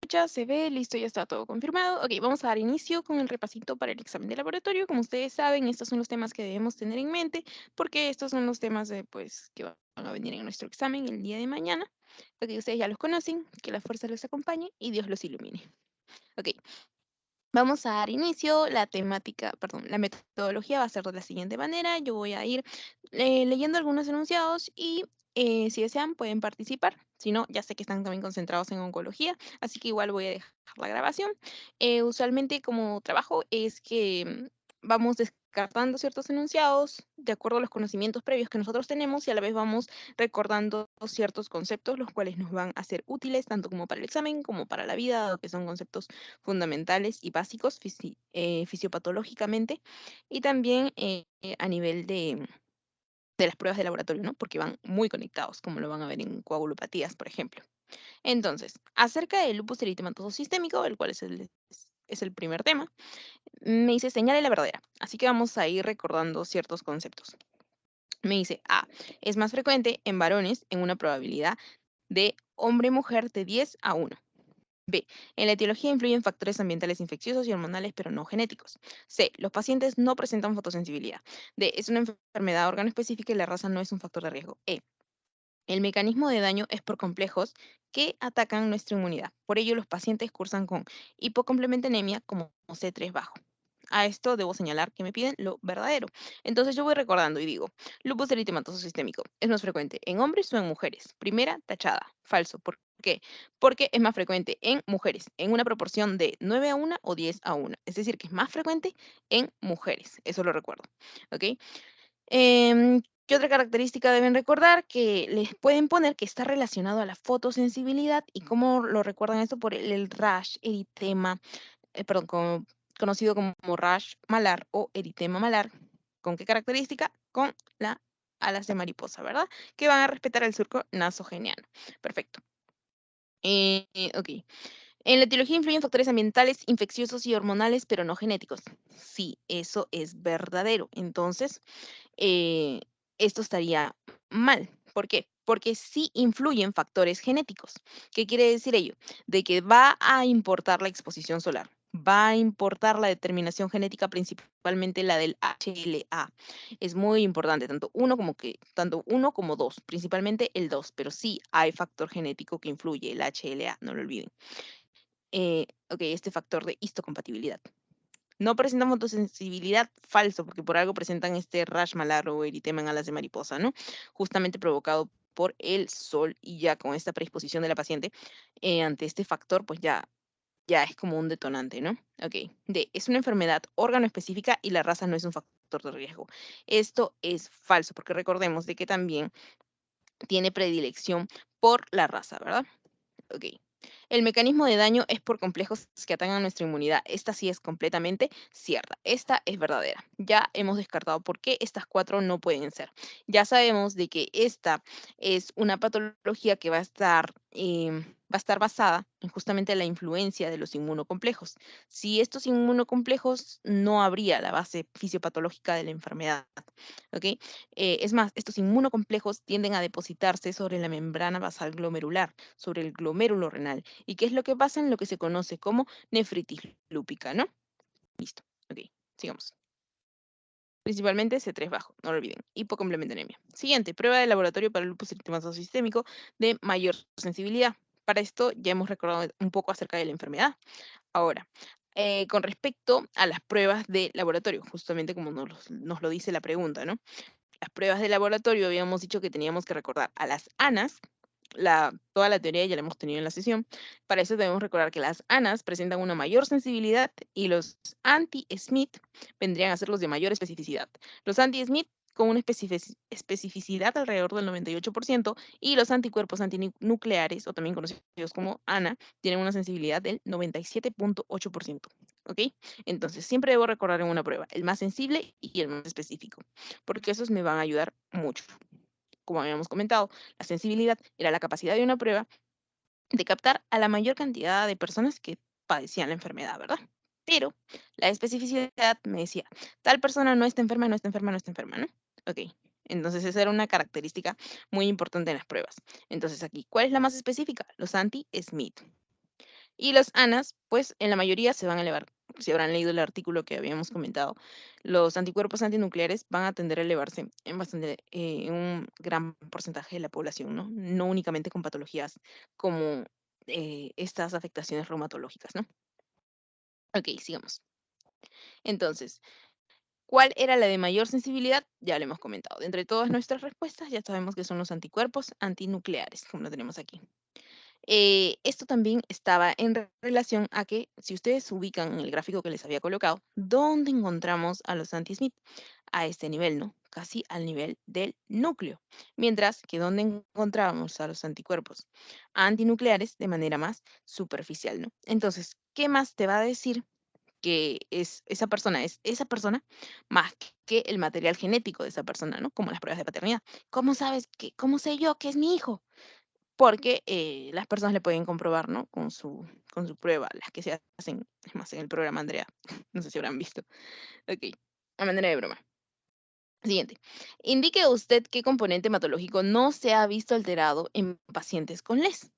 escucha, se ve, listo, ya está todo confirmado. Ok, vamos a dar inicio con el repasito para el examen de laboratorio. Como ustedes saben, estos son los temas que debemos tener en mente, porque estos son los temas pues, que van a venir en nuestro examen el día de mañana. Ok, ustedes ya los conocen, que la fuerza los acompañe y Dios los ilumine. Ok, vamos a dar inicio. La temática, perdón, la metodología va a ser de la siguiente manera. Yo voy a ir leyendo algunos enunciados y si desean pueden participar. Si no, ya sé que están también concentrados en oncología, así que igual voy a dejar la grabación. Usualmente como trabajo es que vamos descartando ciertos enunciados de acuerdo a los conocimientos previos que nosotros tenemos y a la vez vamos recordando ciertos conceptos, los cuales nos van a ser útiles tanto como para el examen como para la vida, dado que son conceptos fundamentales y básicos fisiopatológicamente y también a nivel de las pruebas de laboratorio, ¿no? Porque van muy conectados, como lo van a ver en coagulopatías, por ejemplo. Entonces, acerca del lupus eritematoso sistémico, el cual es el primer tema, me dice señale la verdadera. Así que vamos a ir recordando ciertos conceptos. Me dice A, es más frecuente en varones en una probabilidad de hombre-mujer de 10 a 1. B. En la etiología influyen factores ambientales infecciosos y hormonales, pero no genéticos. C. Los pacientes no presentan fotosensibilidad. D. Es una enfermedad organoespecífica y la raza no es un factor de riesgo. E. El mecanismo de daño es por complejos que atacan nuestra inmunidad. Por ello, los pacientes cursan con hipocomplementemia como C3 bajo. A esto debo señalar que me piden lo verdadero. Entonces yo voy recordando y digo, lupus eritematoso sistémico es más frecuente en hombres o en mujeres. Primera, tachada. Falso. ¿Por qué? Porque es más frecuente en mujeres, en una proporción de 9 a 1 o 10 a 1. Es decir, que es más frecuente en mujeres. Eso lo recuerdo. ¿Ok? ¿Qué otra característica deben recordar? Que les pueden poner que está relacionado a la fotosensibilidad y cómo lo recuerdan esto por el rash, eritema, perdón, conocido como rash malar o eritema malar. ¿Con qué característica? Con la alas de mariposa, ¿verdad? Que van a respetar el surco nasogeniano. Perfecto. Ok. En la etiología influyen factores ambientales, infecciosos y hormonales, pero no genéticos. Sí, eso es verdadero. Entonces, eh, esto estaría mal. ¿Por qué? Porque sí influyen factores genéticos. ¿Qué quiere decir ello? De que va a importar la exposición solar, va a importar la determinación genética, principalmente la del HLA. Es muy importante, tanto uno como dos, principalmente el 2, pero sí hay factor genético que influye, el HLA, no lo olviden. Ok, este factor de histocompatibilidad. No presentan fotosensibilidad, falso, porque por algo presentan este rash malar o eritema en alas de mariposa, ¿no? Justamente provocado por el sol y ya con esta predisposición de la paciente ante este factor, pues ya es como un detonante, ¿no? Ok. D, es una enfermedad órgano específica y la raza no es un factor de riesgo. Esto es falso, porque recordemos de que también tiene predilección por la raza, ¿verdad? Ok. El mecanismo de daño es por complejos que atacan nuestra inmunidad. Esta sí es completamente cierta. Esta es verdadera. Ya hemos descartado por qué estas cuatro no pueden ser. Ya sabemos de que esta es una patología que va a estar basada en justamente la influencia de los inmunocomplejos. Si estos inmunocomplejos no habría la base fisiopatológica de la enfermedad. ¿Ok? Es más, estos inmunocomplejos tienden a depositarse sobre la membrana basal glomerular, sobre el glomérulo renal. ¿Y qué es lo que pasa en lo que se conoce como nefritis lúpica, no? Listo. Ok, sigamos. Principalmente C3 bajo, no lo olviden. Hipocomplementanemia. Siguiente, prueba de laboratorio para el lupus eritematoso sistémico de mayor sensibilidad. Para esto ya hemos recordado un poco acerca de la enfermedad. Ahora, con respecto a las pruebas de laboratorio, justamente como nos lo dice la pregunta, ¿no? Las pruebas de laboratorio habíamos dicho que teníamos que recordar a las ANAS, toda la teoría ya la hemos tenido en la sesión. Para eso debemos recordar que las ANAS presentan una mayor sensibilidad y los anti-Smith vendrían a ser los de mayor especificidad. Los anti-Smith con una especificidad alrededor del 98% y los anticuerpos antinucleares, o también conocidos como ANA, tienen una sensibilidad del 97.8%. ¿Ok? Entonces, siempre debo recordar en una prueba el más sensible y el más específico, porque esos me van a ayudar mucho. Como habíamos comentado, la sensibilidad era la capacidad de una prueba de captar a la mayor cantidad de personas que padecían la enfermedad, ¿verdad? Pero la especificidad me decía, tal persona no está enferma, no está enferma, no está enferma, ¿no? Ok, entonces esa era una característica muy importante en las pruebas. Entonces aquí, ¿cuál es la más específica? Los anti-Smith. Y las ANAs, pues en la mayoría se van a elevar. Si habrán leído el artículo que habíamos comentado, los anticuerpos antinucleares van a tender a elevarse en bastante, en un gran porcentaje de la población, ¿no? No únicamente con patologías como estas afectaciones reumatológicas, ¿no? Ok, sigamos. Entonces, ¿cuál era la de mayor sensibilidad? Ya lo hemos comentado. De entre todas nuestras respuestas, ya sabemos que son los anticuerpos antinucleares, como lo tenemos aquí. Esto también estaba en relación a que, si ustedes ubican en el gráfico que les había colocado, ¿dónde encontramos a los anti-Smith? A este nivel, ¿no? Casi al nivel del núcleo. Mientras que ¿dónde encontrábamos a los anticuerpos antinucleares? De manera más superficial, ¿no? Entonces, ¿qué más te va a decir que es esa persona? Es esa persona más que el material genético de esa persona, ¿no? Como las pruebas de paternidad. ¿Cómo sabes que, cómo sé yo que es mi hijo? Porque las personas le pueden comprobar, ¿no? Con su prueba, las que se hacen, es más, en el programa Andrea, no sé si habrán visto. Ok, a manera de broma. Siguiente. Indique usted qué componente hematológico no se ha visto alterado en pacientes con LES.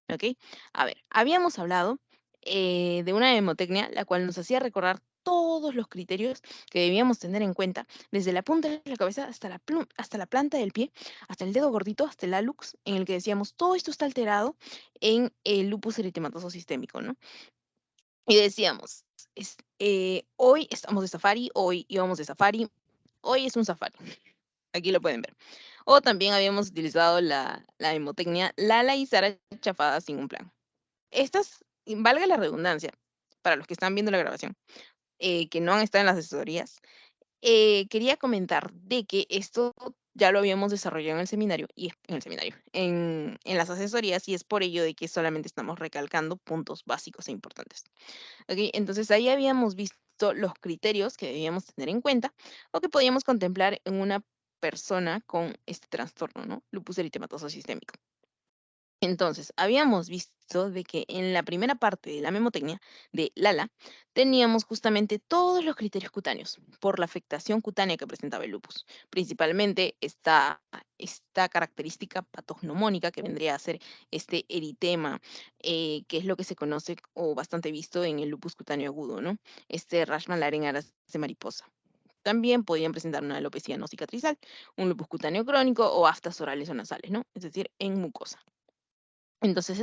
¿Ok? A ver, habíamos hablado de una hemotecnia, la cual nos hacía recordar todos los criterios que debíamos tener en cuenta, desde la punta de la cabeza hasta hasta la planta del pie, hasta el dedo gordito, hasta el hallux, en el que decíamos, todo esto está alterado en el lupus eritematoso sistémico, ¿no? Y decíamos, hoy estamos de safari, hoy íbamos de safari, hoy es un safari. Aquí lo pueden ver. O también habíamos utilizado la hemotecnia Lala y Sara chafada sin un plan. Estas, y valga la redundancia, para los que están viendo la grabación, que no han estado en las asesorías, quería comentar de que esto ya lo habíamos desarrollado en el seminario, en las asesorías, y es por ello de que solamente estamos recalcando puntos básicos e importantes. ¿Ok? Entonces ahí habíamos visto los criterios que debíamos tener en cuenta o que podíamos contemplar en una persona con este trastorno, ¿no? Lupus eritematoso sistémico. Entonces, habíamos visto de que en la primera parte de la memotecnia de Lala teníamos justamente todos los criterios cutáneos por la afectación cutánea que presentaba el lupus, principalmente esta característica patognomónica que vendría a ser este eritema, que es lo que se conoce o bastante visto en el lupus cutáneo agudo, ¿no? Este rash malar en aras de mariposa. También podían presentar una alopecia no cicatrizal, un lupus cutáneo crónico o aftas orales o nasales, ¿no? Es decir, en mucosa. Entonces,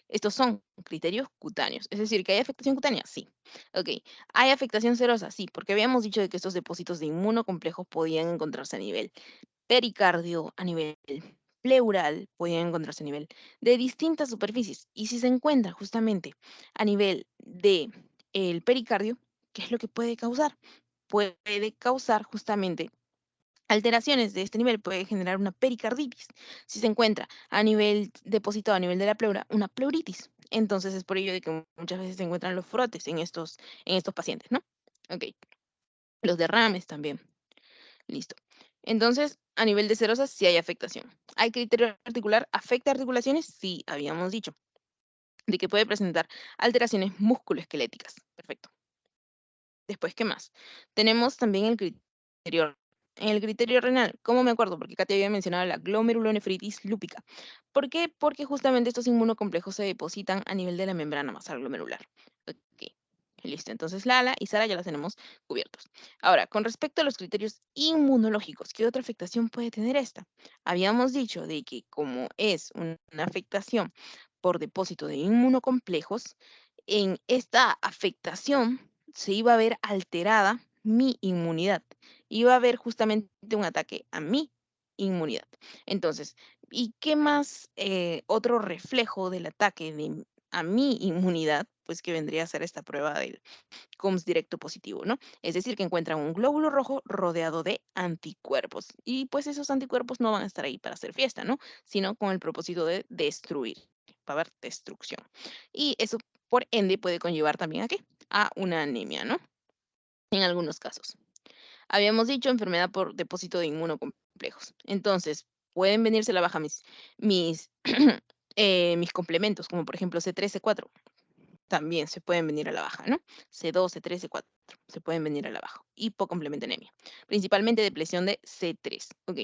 estos son criterios cutáneos. Es decir, ¿que hay afectación cutánea? Sí. Ok. ¿Hay afectación serosa? Sí, porque habíamos dicho de que estos depósitos de inmunocomplejos podían encontrarse a nivel pericardio, a nivel pleural, podían encontrarse a nivel de distintas superficies. Y si se encuentra justamente a nivel de el pericardio, ¿qué es lo que puede causar? Puede causar justamente alteraciones de este nivel, puede generar una pericarditis. Si se encuentra a nivel depositado a nivel de la pleura, una pleuritis. Entonces es por ello de que muchas veces se encuentran los frotes en estos pacientes, ¿no? Ok. Los derrames también. Listo. Entonces, a nivel de serosas sí hay afectación. ¿Hay criterio articular? ¿Afecta articulaciones? Sí, habíamos dicho. De que puede presentar alteraciones musculoesqueléticas. Perfecto. Después, ¿qué más? Tenemos también el criterio. En el criterio renal, ¿cómo me acuerdo? Porque Katia había mencionado la glomerulonefritis lúpica. ¿Por qué? Porque justamente estos inmunocomplejos se depositan a nivel de la membrana basal glomerular. Ok, listo. Entonces, Lala y Sara ya las tenemos cubiertos. Ahora, con respecto a los criterios inmunológicos, ¿qué otra afectación puede tener esta? Habíamos dicho de que como es una afectación por depósito de inmunocomplejos, en esta afectación se iba a ver alterada mi inmunidad. Iba a haber justamente un ataque a mi inmunidad. Entonces, ¿y qué más otro reflejo del ataque a mi inmunidad? Pues que vendría a ser esta prueba del COMS directo positivo, ¿no? Es decir, que encuentran un glóbulo rojo rodeado de anticuerpos. Y pues esos anticuerpos no van a estar ahí para hacer fiesta, ¿no? Sino con el propósito de destruir. Va a haber destrucción. Y eso, por ende, puede conllevar también a qué? A una anemia, ¿no? En algunos casos. Habíamos dicho enfermedad por depósito de inmunocomplejos. Entonces, pueden venirse a la baja mis, mis complementos, como por ejemplo C3, C4. También se pueden venir a la baja, ¿no? C2, C3, C4 se pueden venir a la baja. Hipocomplemento anemia. Principalmente depresión de C3. Ok.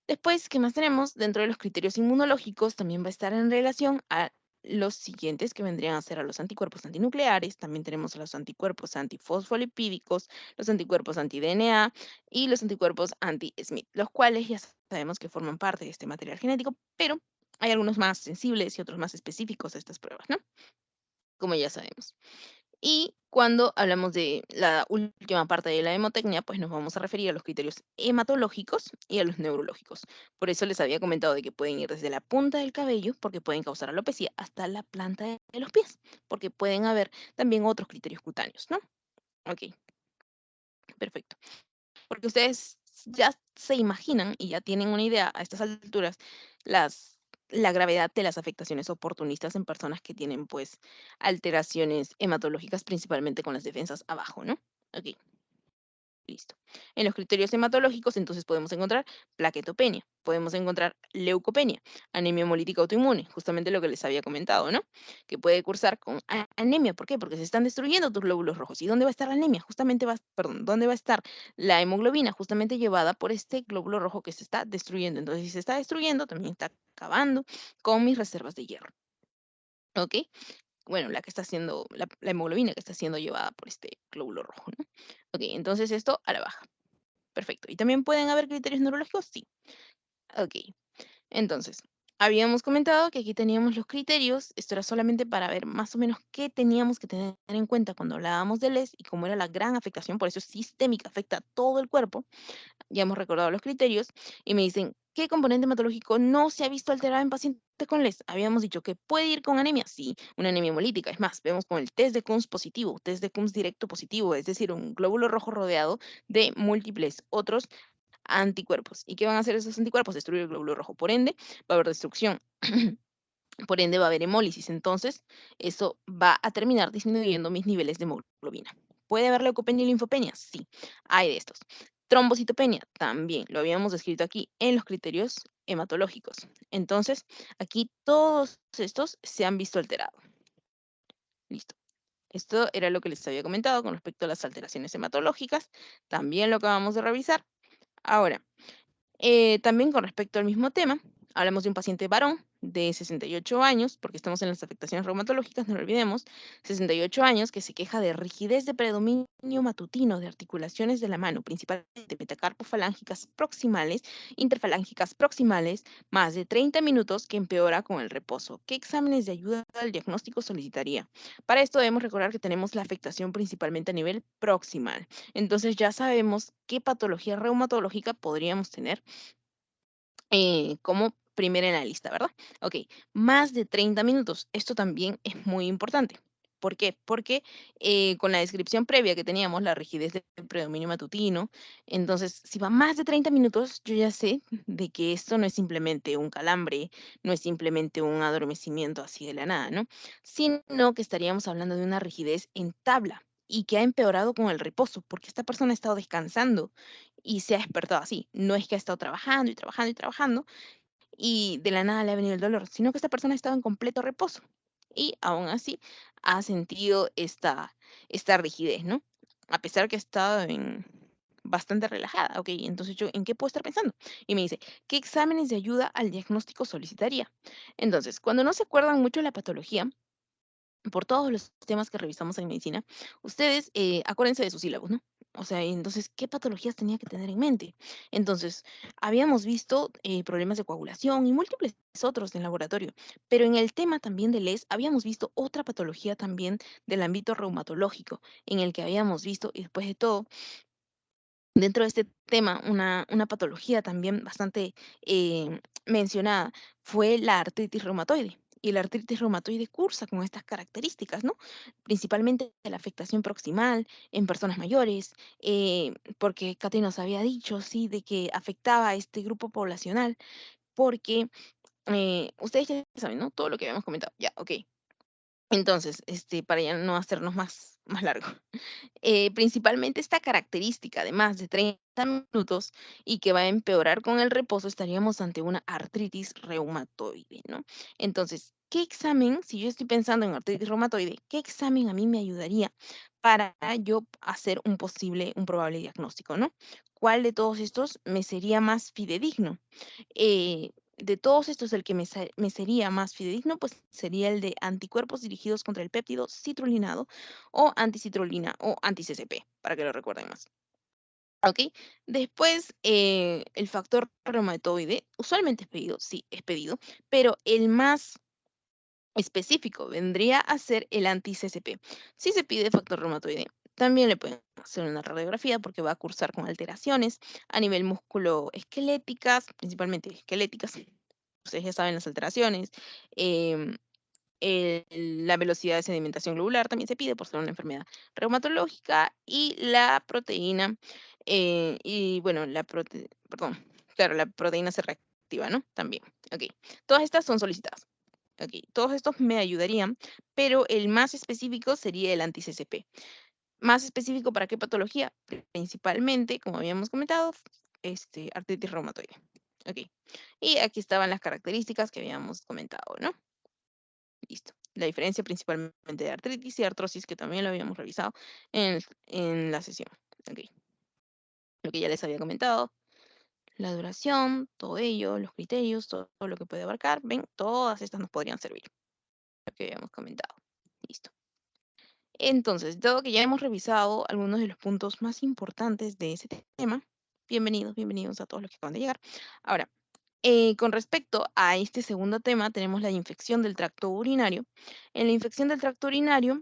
Después, ¿qué más tenemos? Dentro de los criterios inmunológicos también va a estar en relación a los siguientes que vendrían a ser a los anticuerpos antinucleares, también tenemos a los anticuerpos antifosfolipídicos, los anticuerpos anti-DNA y los anticuerpos anti-Smith, los cuales ya sabemos que forman parte de este material genético, pero hay algunos más sensibles y otros más específicos a estas pruebas, ¿no? Como ya sabemos. Y cuando hablamos de la última parte de la hemotecnia, pues nos vamos a referir a los criterios hematológicos y a los neurológicos. Por eso les había comentado de que pueden ir desde la punta del cabello, porque pueden causar alopecia, hasta la planta de los pies, porque pueden haber también otros criterios cutáneos, ¿no? Ok, perfecto. Porque ustedes ya se imaginan y ya tienen una idea a estas alturas la gravedad de las afectaciones oportunistas en personas que tienen pues alteraciones hematológicas, principalmente con las defensas abajo, ¿no? Ok, listo. En los criterios hematológicos, entonces podemos encontrar plaquetopenia, podemos encontrar leucopenia, anemia hemolítica autoinmune, justamente lo que les había comentado, ¿no? Que puede cursar con anemia. ¿Por qué? Porque se están destruyendo tus glóbulos rojos. ¿Y dónde va a estar la anemia? Justamente perdón, ¿dónde va a estar la hemoglobina? Justamente llevada por este glóbulo rojo que se está destruyendo. Entonces, si se está destruyendo, también está acabando con mis reservas de hierro. ¿Ok? Bueno, la que está siendo, la hemoglobina que está siendo llevada por este glóbulo rojo, ¿no? Ok, entonces esto a la baja. Perfecto. ¿Y también pueden haber criterios neurológicos? Sí. Ok. Entonces, habíamos comentado que aquí teníamos los criterios. Esto era solamente para ver más o menos qué teníamos que tener en cuenta cuando hablábamos del ES y cómo era la gran afectación. Por eso es sistémica, afecta a todo el cuerpo. Ya hemos recordado los criterios. Y me dicen, ¿qué componente hematológico no se ha visto alterado en pacientes con LES? Habíamos dicho que puede ir con anemia. Sí, una anemia hemolítica. Es más, vemos con el test de Coombs positivo, test de Coombs directo positivo, es decir, un glóbulo rojo rodeado de múltiples otros anticuerpos. ¿Y qué van a hacer esos anticuerpos? Destruir el glóbulo rojo. Por ende, va a haber destrucción. Por ende, va a haber hemólisis. Entonces, eso va a terminar disminuyendo mis niveles de hemoglobina. ¿Puede haber leucopenia y linfopenia? Sí, hay de estos. Trombocitopenia, también lo habíamos descrito aquí en los criterios hematológicos. Entonces, aquí todos estos se han visto alterados. Listo. Esto era lo que les había comentado con respecto a las alteraciones hematológicas. También lo acabamos de revisar. Ahora, también con respecto al mismo tema, hablamos de un paciente varón de 68 años, porque estamos en las afectaciones reumatológicas, no lo olvidemos, 68 años que se queja de rigidez de predominio matutino de articulaciones de la mano, principalmente metacarpofalángicas proximales, interfalángicas proximales, más de 30 minutos que empeora con el reposo. ¿Qué exámenes de ayuda al diagnóstico solicitaría? Para esto debemos recordar que tenemos la afectación principalmente a nivel proximal. Entonces ya sabemos qué patología reumatológica podríamos tener como primera en la lista, ¿verdad? Ok, más de 30 minutos. Esto también es muy importante. ¿Por qué? Porque con la descripción previa que teníamos, la rigidez del predominio matutino, entonces si va más de 30 minutos, yo ya sé de que esto no es simplemente un calambre, no es simplemente un adormecimiento así de la nada, ¿no? Sino que estaríamos hablando de una rigidez en tabla y que ha empeorado con el reposo, porque esta persona ha estado descansando y se ha despertado así. No es que ha estado trabajando y trabajando y trabajando y de la nada le ha venido el dolor, sino que esta persona ha estado en completo reposo y aún así ha sentido esta rigidez, ¿no? A pesar que ha estado bastante relajada. Ok, entonces yo, ¿en qué puedo estar pensando? Y me dice, ¿qué exámenes de ayuda al diagnóstico solicitaría? Entonces, cuando no se acuerdan mucho de la patología, por todos los temas que revisamos en medicina, ustedes acuérdense de sus sílabos, ¿no? O sea, entonces, ¿qué patologías tenía que tener en mente? Entonces, habíamos visto problemas de coagulación y múltiples otros en laboratorio, pero en el tema también del ES habíamos visto otra patología también del ámbito reumatológico, en el que habíamos visto, y después de todo, dentro de este tema, una patología también bastante mencionada fue la artritis reumatoide. Y la artritis reumatoide cursa con estas características, ¿no? Principalmente la afectación proximal en personas mayores, porque Katy nos había dicho, sí, de que afectaba a este grupo poblacional, porque ustedes ya saben, ¿no? Todo lo que habíamos comentado. Ya, ok. Entonces, para ya no hacernos más largo. Principalmente esta característica de más de 30 minutos y que va a empeorar con el reposo, estaríamos ante una artritis reumatoide, ¿no? Entonces, ¿qué examen, si yo estoy pensando en artritis reumatoide, qué examen a mí me ayudaría para yo hacer un probable diagnóstico, ¿no? ¿Cuál de todos estos me sería más fidedigno? de todos estos, el que me sería más fidedigno, pues sería el de anticuerpos dirigidos contra el péptido citrulinado o anticitrulina o anti-CCP, para que lo recuerden más. ¿Ok? Después, el factor reumatoide, usualmente es pedido, sí, es pedido, pero el más específico vendría a ser el anti-CCP. Si se pide factor reumatoide, también le pueden hacer una radiografía porque va a cursar con alteraciones a nivel musculoesqueléticas, principalmente esqueléticas. Ustedes ya saben las alteraciones. em, la velocidad de sedimentación globular también se pide por ser una enfermedad reumatológica y la proteína, y bueno, perdón, claro, la proteína se reactiva, ¿no? También. Ok. Todas estas son solicitadas. Ok, todos estos me ayudarían, pero el más específico sería el anti-CCP. ¿Más específico para qué patología? Principalmente, como habíamos comentado, artritis reumatoide. Ok. Y aquí estaban las características que habíamos comentado, ¿no? Listo. La diferencia principalmente de artritis y artrosis, que también lo habíamos revisado en la sesión. Ok. Lo que ya les había comentado, la duración, todo ello, los criterios, todo lo que puede abarcar, ven, todas estas nos podrían servir. Lo que habíamos comentado. Listo. Entonces, dado que ya hemos revisado algunos de los puntos más importantes de ese tema, bienvenidos a todos los que acaban de llegar. Ahora, con respecto a este segundo tema, tenemos la infección del tracto urinario. En la infección del tracto urinario,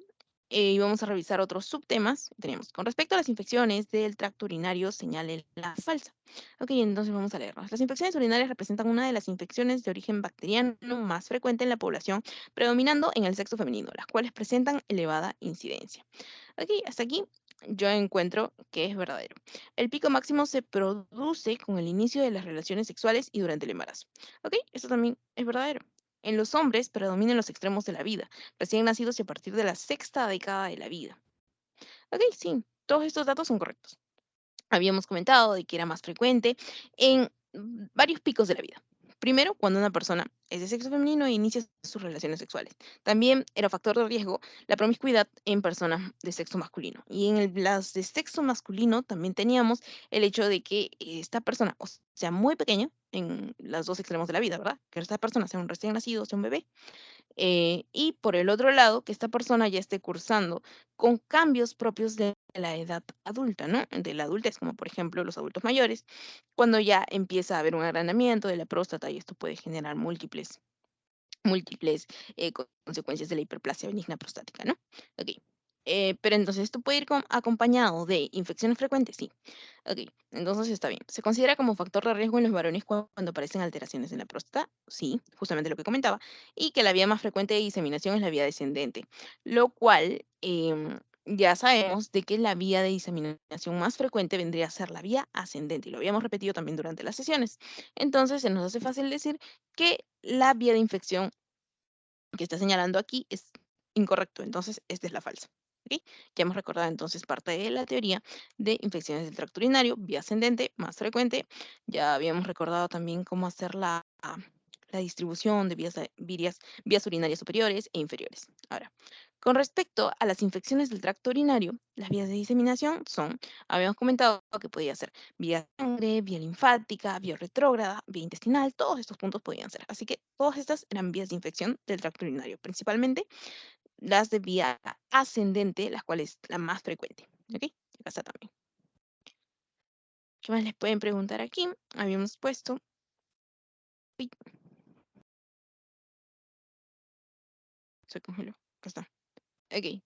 vamos a revisar otros subtemas. Tenemos, con respecto a las infecciones del tracto urinario, señale la falsa. Ok, entonces vamos a leernos. Las infecciones urinarias representan una de las infecciones de origen bacteriano más frecuente en la población, predominando en el sexo femenino, las cuales presentan elevada incidencia. Ok, hasta aquí yo encuentro que es verdadero. El pico máximo se produce con el inicio de las relaciones sexuales y durante el embarazo. Ok, eso también es verdadero. En los hombres predominan los extremos de la vida, recién nacidos y a partir de la sexta década de la vida. Ok, sí, todos estos datos son correctos. Habíamos comentado de que era más frecuente en varios picos de la vida. Primero, cuando una persona es de sexo femenino e inicia sus relaciones sexuales. También era factor de riesgo la promiscuidad en personas de sexo masculino. Y en las de sexo masculino también teníamos el hecho de que esta persona, o sea, muy pequeña, en los dos extremos de la vida, ¿verdad? Que esta persona sea un recién nacido, sea un bebé, y por el otro lado, que esta persona ya esté cursando con cambios propios de la edad adulta, ¿no? De la adultez, como por ejemplo los adultos mayores, cuando ya empieza a haber un agrandamiento de la próstata y esto puede generar múltiples consecuencias de la hiperplasia benigna prostática, ¿no? Ok. Pero entonces esto puede ir acompañado de infecciones frecuentes, sí. Ok, entonces está bien. ¿Se considera como factor de riesgo en los varones cuando aparecen alteraciones en la próstata? Sí, justamente lo que comentaba. Y que la vía más frecuente de diseminación es la vía descendente, lo cual ya sabemos de que la vía de diseminación más frecuente vendría a ser la vía ascendente. Y lo habíamos repetido también durante las sesiones. Entonces se nos hace fácil decir que la vía de infección que está señalando aquí es incorrecto, entonces esta es la falsa. ¿Ok? Ya hemos recordado entonces parte de la teoría de infecciones del tracto urinario, vía ascendente, más frecuente. Ya habíamos recordado también cómo hacer la distribución de vías urinarias superiores e inferiores. Ahora, con respecto a las infecciones del tracto urinario, las vías de diseminación son, habíamos comentado que podía ser vía sangre, vía linfática, vía retrógrada, vía intestinal, todos estos puntos podían ser. Así que todas estas eran vías de infección del tracto urinario, principalmente las de vía ascendente, las cuales la más frecuente. ¿Ok? Acá está también. ¿Qué más les pueden preguntar aquí? Habíamos puesto... Uy, se congeló. Acá está. Ok.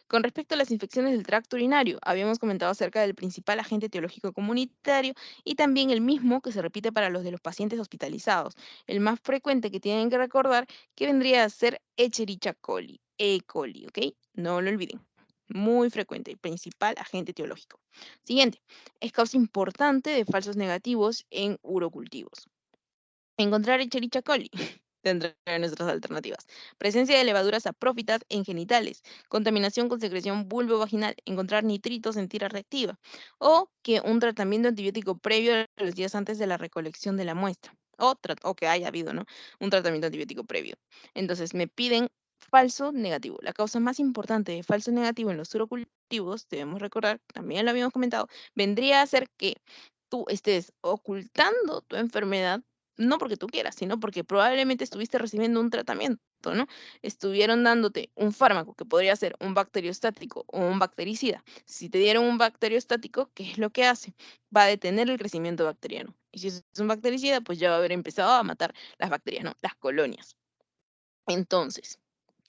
Con respecto a las infecciones del tracto urinario, habíamos comentado acerca del principal agente etiológico comunitario y también el mismo que se repite para los de los pacientes hospitalizados. El más frecuente que tienen que recordar que vendría a ser Escherichia coli, E. coli, ¿ok? No lo olviden. Muy frecuente, el principal agente etiológico. Siguiente, es causa importante de falsos negativos en urocultivos. Encontrar Escherichia coli tendrá nuestras alternativas. Presencia de levaduras saprófitas en genitales, contaminación con secreción vulvovaginal, encontrar nitritos en tira reactiva, o que un tratamiento antibiótico previo a los días antes de la recolección de la muestra, o que haya habido, ¿no? Un tratamiento antibiótico previo. Entonces, me piden falso negativo. La causa más importante de falso negativo en los urocultivos, debemos recordar, también lo habíamos comentado, vendría a ser que tú estés ocultando tu enfermedad no porque tú quieras, sino porque probablemente estuviste recibiendo un tratamiento, ¿no? Estuvieron dándote un fármaco que podría ser un bacteriostático o un bactericida. Si te dieron un bacteriostático, ¿qué es lo que hace? Va a detener el crecimiento bacteriano. Y si es un bactericida, pues ya va a haber empezado a matar las bacterias, ¿no? Las colonias. Entonces,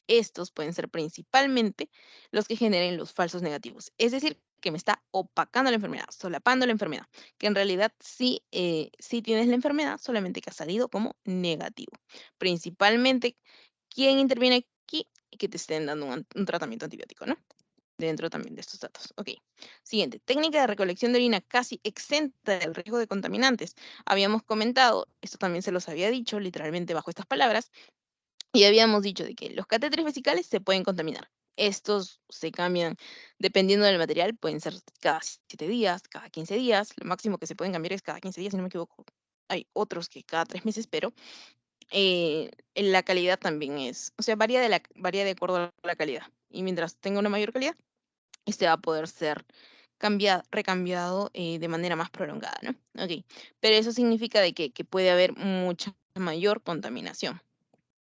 estos pueden ser principalmente los que generen los falsos negativos. Es decir, que me está opacando la enfermedad, solapando la enfermedad, que en realidad sí, sí tienes la enfermedad, solamente que ha salido como negativo. Principalmente, ¿quién interviene aquí? Que te estén dando un tratamiento antibiótico, ¿no? Dentro también de estos datos. Ok. Siguiente, técnica de recolección de orina casi exenta del riesgo de contaminantes. Habíamos comentado, esto también se los había dicho literalmente bajo estas palabras, y habíamos dicho de que los catéteres vesicales se pueden contaminar. Estos se cambian dependiendo del material, pueden ser cada 7 días, cada 15 días. Lo máximo que se pueden cambiar es cada 15 días, si no me equivoco. Hay otros que cada 3 meses, pero la calidad también es, o sea, varía de acuerdo a la calidad. Y mientras tenga una mayor calidad, este va a poder ser recambiado de manera más prolongada, ¿no? Ok, pero eso significa de que puede haber mucha mayor contaminación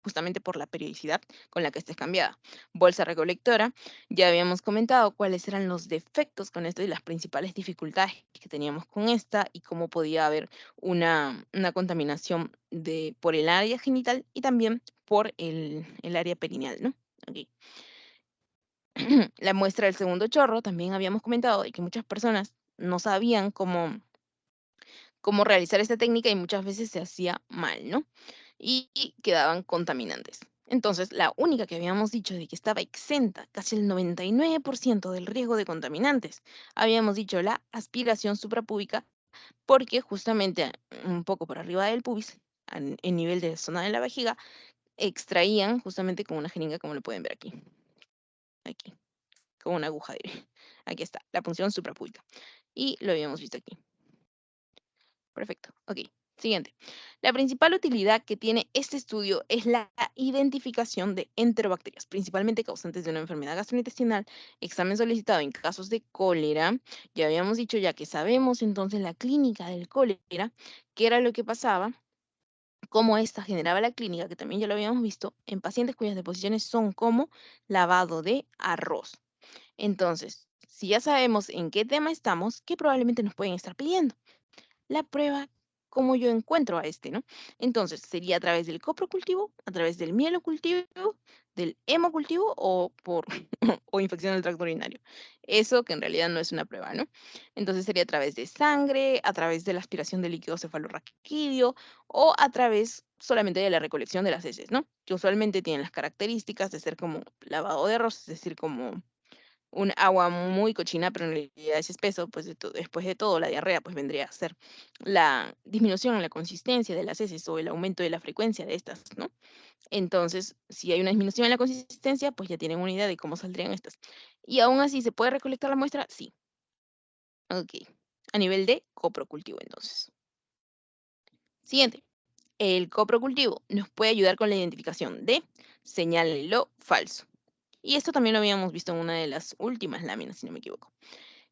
justamente por la periodicidad con la que estés cambiada. Bolsa recolectora, ya habíamos comentado cuáles eran los defectos con esto y las principales dificultades que teníamos con esta y cómo podía haber una contaminación por el área genital y también por el área perineal, ¿no? Ok. La muestra del segundo chorro, también habíamos comentado de que muchas personas no sabían cómo realizar esta técnica y muchas veces se hacía mal, ¿no? Y quedaban contaminantes. Entonces, la única que habíamos dicho de que estaba exenta casi el 99% del riesgo de contaminantes, habíamos dicho la aspiración suprapúbica, porque justamente un poco por arriba del pubis, en nivel de zona de la vejiga, extraían justamente con una jeringa, como lo pueden ver aquí, aquí, con una aguja diré. Aquí está, la punción suprapúbica. Y lo habíamos visto aquí. Perfecto. Ok. Siguiente. La principal utilidad que tiene este estudio es la identificación de enterobacterias, principalmente causantes de una enfermedad gastrointestinal. Examen solicitado en casos de cólera. Ya habíamos dicho ya que sabemos entonces la clínica del cólera, qué era lo que pasaba, cómo esta generaba la clínica, que también ya lo habíamos visto, en pacientes cuyas deposiciones son como lavado de arroz. Entonces, si ya sabemos en qué tema estamos, ¿qué probablemente nos pueden estar pidiendo? La prueba, cómo yo encuentro a este, ¿no? Entonces, sería a través del coprocultivo, a través del mielocultivo, del hemocultivo o por o infección del tracto urinario. Eso que en realidad no es una prueba, ¿no? Entonces sería a través de sangre, a través de la aspiración de líquido cefalorraquídeo o a través solamente de la recolección de las heces, ¿no? Que usualmente tienen las características de ser como lavado de arroz, es decir, como un agua muy cochina, pero en realidad es espeso, pues después de todo, la diarrea pues vendría a ser la disminución en la consistencia de las heces o el aumento de la frecuencia de estas, ¿no? Entonces, si hay una disminución en la consistencia, pues ya tienen una idea de cómo saldrían estas. Y aún así, ¿se puede recolectar la muestra? Sí. Ok. A nivel de coprocultivo, entonces. Siguiente. El coprocultivo nos puede ayudar con la identificación de señálelo falso. Y esto también lo habíamos visto en una de las últimas láminas, si no me equivoco.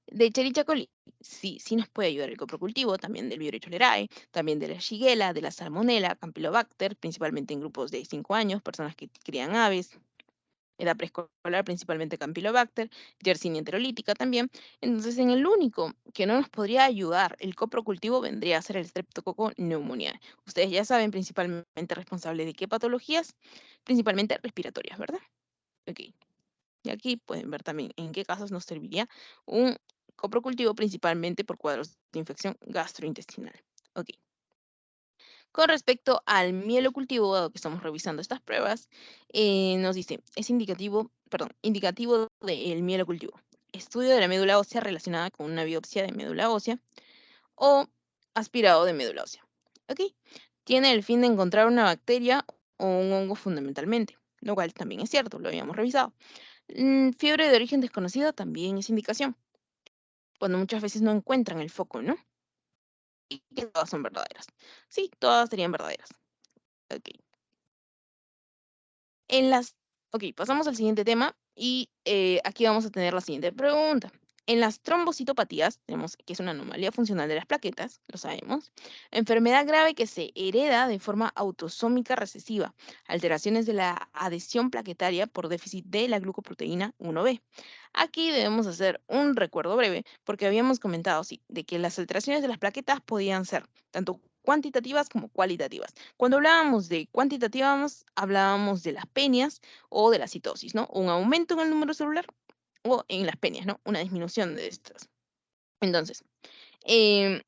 De Escherichia coli, sí, sí nos puede ayudar el coprocultivo, también del Vibrio cholerae, también de la Shigella, de la Salmonella, Campylobacter, principalmente en grupos de 5 años, personas que crían aves, edad preescolar, principalmente Campylobacter, Yersinia enterolítica también. Entonces, en el único que no nos podría ayudar el coprocultivo vendría a ser el Streptococo pneumoniae. Ustedes ya saben, principalmente responsable de qué patologías, principalmente respiratorias, ¿verdad? Ok. Y aquí pueden ver también en qué casos nos serviría un coprocultivo principalmente por cuadros de infección gastrointestinal. Ok. Con respecto al mielocultivo, dado que estamos revisando estas pruebas, nos dice, es indicativo del mielocultivo. Estudio de la médula ósea relacionada con una biopsia de médula ósea o aspirado de médula ósea. ¿Ok? Tiene el fin de encontrar una bacteria o un hongo fundamentalmente, lo cual también es cierto, lo habíamos revisado. Fiebre de origen desconocido también es indicación, cuando muchas veces no encuentran el foco, ¿no? Y que todas son verdaderas. Sí, todas serían verdaderas. Ok. En las... Ok, pasamos al siguiente tema y aquí vamos a tener la siguiente pregunta. En las trombocitopatías, tenemos que es una anomalía funcional de las plaquetas, lo sabemos, enfermedad grave que se hereda de forma autosómica recesiva, alteraciones de la adhesión plaquetaria por déficit de la glucoproteína 1B. Aquí debemos hacer un recuerdo breve, porque habíamos comentado, sí, de que las alteraciones de las plaquetas podían ser tanto cuantitativas como cualitativas. Cuando hablábamos de cuantitativas, hablábamos de las penias o de la citosis, ¿no? Un aumento en el número celular o en las peñas, ¿no? Una disminución de estas. Entonces,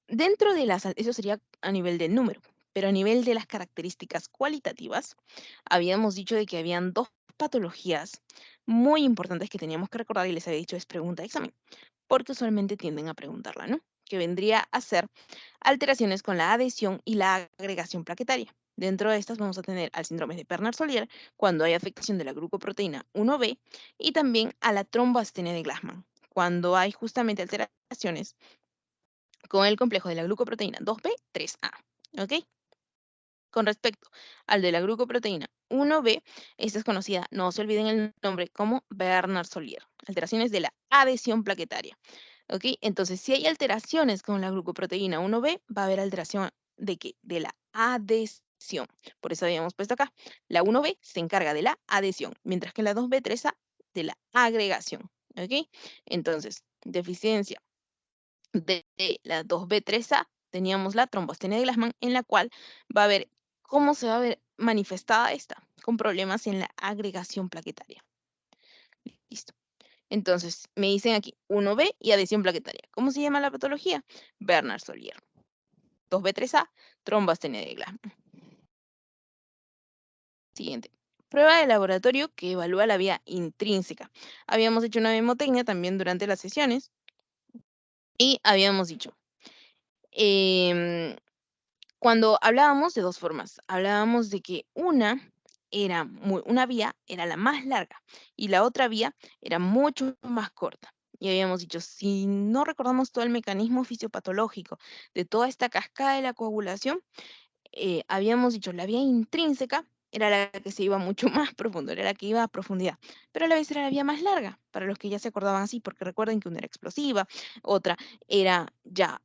dentro de eso sería a nivel del número, pero a nivel de las características cualitativas, habíamos dicho de que habían dos patologías muy importantes que teníamos que recordar y les había dicho es pregunta de examen, porque usualmente tienden a preguntarla, ¿no? Que vendría a ser alteraciones con la adhesión y la agregación plaquetaria. Dentro de estas vamos a tener al síndrome de Bernard-Solier cuando hay afectación de la glucoproteína 1B y también a la tromboastenia de Glassman cuando hay justamente alteraciones con el complejo de la glucoproteína 2B, 3A. ¿Ok? Con respecto al de la glucoproteína 1B, esta es conocida, no se olviden el nombre, como Bernard-Solier, alteraciones de la adhesión plaquetaria. ¿Ok? Entonces, si hay alteraciones con la glucoproteína 1B, va a haber alteración de qué? De la adhesión. Por eso habíamos puesto acá. La 1B se encarga de la adhesión, mientras que la 2B3A de la agregación. ¿Ok? Entonces, deficiencia de la 2B3A, teníamos la trombostenia de Glassman, en la cual va a ver cómo se va a ver manifestada esta, con problemas en la agregación plaquetaria. Listo. Entonces, me dicen aquí 1B y adhesión plaquetaria. ¿Cómo se llama la patología? Bernard-Solier. 2B3A, trombostenia de Glassman. Siguiente. Prueba de laboratorio que evalúa la vía intrínseca. Habíamos hecho una hemotecnia también durante las sesiones y habíamos dicho, cuando hablábamos de dos formas, hablábamos de que una vía era la más larga y la otra vía era mucho más corta. Y habíamos dicho, si no recordamos todo el mecanismo fisiopatológico de toda esta cascada de la coagulación, habíamos dicho, la vía intrínseca era la que se iba mucho más profundo, era la que iba a profundidad, pero a la vez era la vía más larga, para los que ya se acordaban así, porque recuerden que una era explosiva, otra era ya,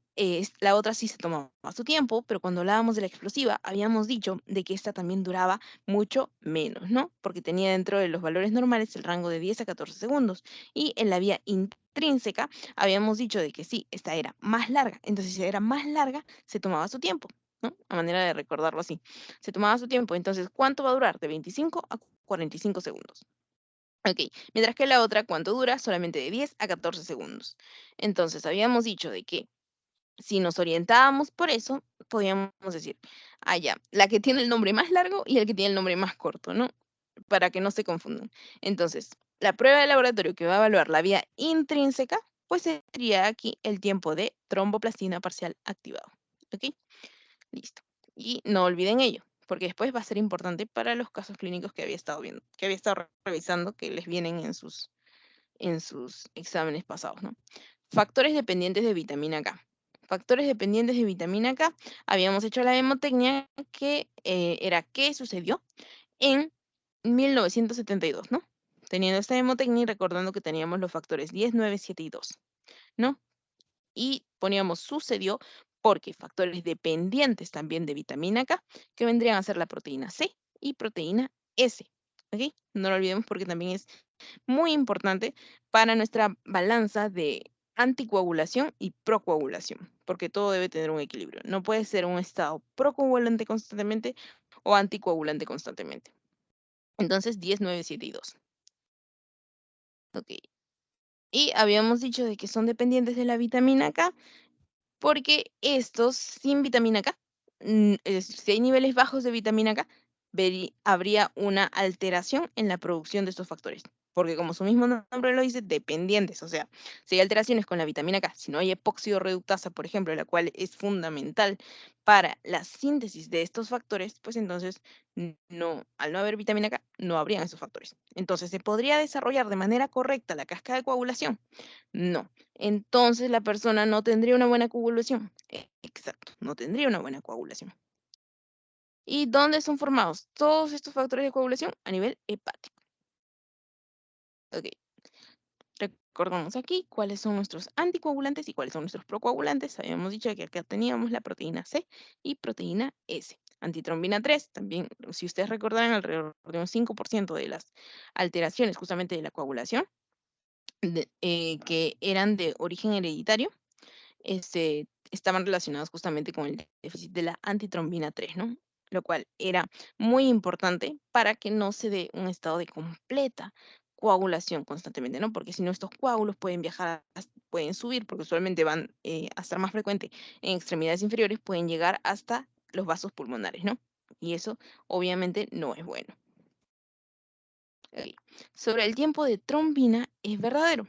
la otra sí se tomaba su tiempo, pero cuando hablábamos de la explosiva, habíamos dicho de que esta también duraba mucho menos, ¿no? Porque tenía dentro de los valores normales el rango de 10 a 14 segundos, y en la vía intrínseca habíamos dicho de que sí, esta era más larga, entonces si era más larga, se tomaba su tiempo. ¿No? A manera de recordarlo así. Se tomaba su tiempo, entonces, ¿cuánto va a durar? De 25 a 45 segundos. Ok, mientras que la otra, ¿cuánto dura? Solamente de 10 a 14 segundos. Entonces, habíamos dicho de que si nos orientábamos por eso, podíamos decir, ah, ya, la que tiene el nombre más largo y el que tiene el nombre más corto, ¿no? Para que no se confundan. Entonces, la prueba de laboratorio que va a evaluar la vía intrínseca, pues sería aquí el tiempo de tromboplastina parcial activado. ¿Ok? Listo. Y no olviden ello, porque después va a ser importante para los casos clínicos que había estado viendo, que había estado revisando, que les vienen en sus exámenes pasados, ¿no? Factores dependientes de vitamina K. Factores dependientes de vitamina K. Habíamos hecho la hemotecnia que era qué sucedió en 1972, ¿no? Teniendo esta hemotecnia y recordando que teníamos los factores 10, 9, 7 y 2, ¿no? Y poníamos sucedió porque factores dependientes también de vitamina K, que vendrían a ser la proteína C y proteína S. ¿Ok? No lo olvidemos porque también es muy importante para nuestra balanza de anticoagulación y procoagulación, porque todo debe tener un equilibrio. No puede ser un estado procoagulante constantemente o anticoagulante constantemente. Entonces, 10, 9, 7 y 2. Ok. Y habíamos dicho de que son dependientes de la vitamina K porque estos sin vitamina K, si hay niveles bajos de vitamina K, habría una alteración en la producción de estos factores. Porque como su mismo nombre lo dice, dependientes. O sea, si hay alteraciones con la vitamina K, si no hay epóxido reductasa, por ejemplo, la cual es fundamental para la síntesis de estos factores, pues entonces no, al no haber vitamina K, no habrían esos factores. Entonces, ¿se podría desarrollar de manera correcta la cascada de coagulación? No. Entonces la persona no tendría una buena coagulación. Exacto, no tendría una buena coagulación. ¿Y dónde son formados todos estos factores de coagulación? A nivel hepático. Ok. Recordamos aquí cuáles son nuestros anticoagulantes y cuáles son nuestros procoagulantes. Habíamos dicho que acá teníamos la proteína C y proteína S. Antitrombina 3, también, si ustedes recordarán, alrededor de un 5% de las alteraciones justamente de la coagulación, que eran de origen hereditario, estaban relacionados justamente con el déficit de la antitrombina 3, ¿no? Lo cual era muy importante para que no se dé un estado de completa coagulación constantemente, ¿no? Porque si no, estos coágulos pueden viajar, pueden subir, porque usualmente van a estar más frecuente en extremidades inferiores, pueden llegar hasta los vasos pulmonares, ¿no? Y eso obviamente no es bueno. Ok. Sobre el tiempo de trombina es verdadero.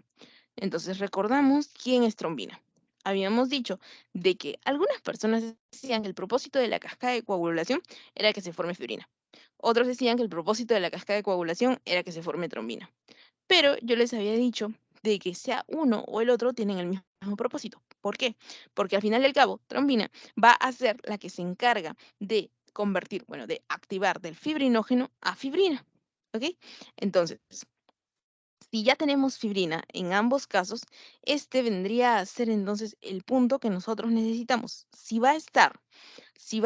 Entonces recordamos quién es trombina. Habíamos dicho de que algunas personas decían que el propósito de la cascada de coagulación era que se forme fibrina. Otros decían que el propósito de la cascada de coagulación era que se forme trombina. Pero yo les había dicho de que sea uno o el otro tienen el mismo propósito. ¿Por qué? Porque al final del cabo, trombina va a ser la que se encarga de convertir, bueno, de activar del fibrinógeno a fibrina. ¿Ok? Entonces, si ya tenemos fibrina en ambos casos, este vendría a ser entonces el punto que nosotros necesitamos. Si va a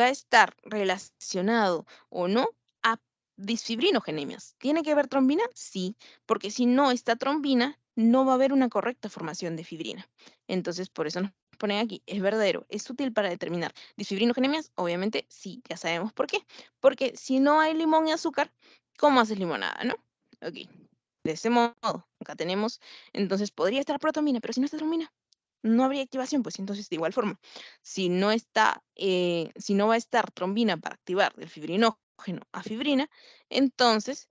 estar relacionado o no a disfibrinogénemias. ¿Tiene que haber trombina? Sí, porque si no está trombina, no va a haber una correcta formación de fibrina. Entonces, por eso nos ponen aquí, es verdadero, es útil para determinar disfibrinogénemias. Obviamente, sí, ya sabemos por qué. Porque si no hay limón y azúcar, ¿cómo haces limonada, no? Ok. De ese modo, acá tenemos, entonces podría estar protomina, pero si no está trombina, no habría activación, pues entonces de igual forma, si no va a estar trombina para activar del fibrinógeno a fibrina, entonces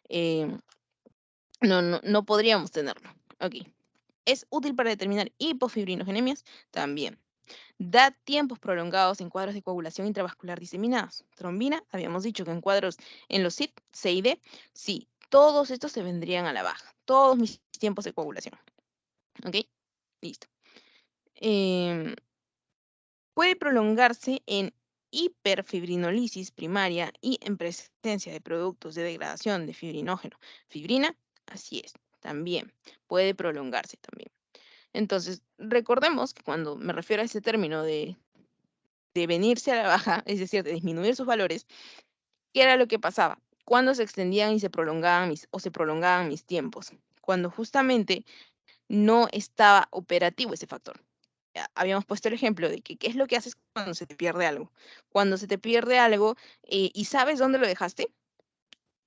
eh, no podríamos tenerlo. Ok. ¿Es útil para determinar hipofibrinogénemias? También. Da tiempos prolongados en cuadros de coagulación intravascular diseminados. Trombina, habíamos dicho que en cuadros en los CIT, C y D, sí, todos estos se vendrían a la baja. Todos mis tiempos de coagulación. ¿Ok? Listo. Em, Puede prolongarse en hiperfibrinolisis primaria y en presencia de productos de degradación de fibrinógeno. Fibrina, así es, también puede prolongarse también. Entonces, recordemos que cuando me refiero a ese término de venirse a la baja, es decir, de disminuir sus valores, ¿qué era lo que pasaba? Cuando se extendían y se prolongaban mis tiempos, cuando justamente no estaba operativo ese factor. Ya, habíamos puesto el ejemplo de que qué es lo que haces cuando se te pierde algo. Cuando se te pierde algo y sabes dónde lo dejaste,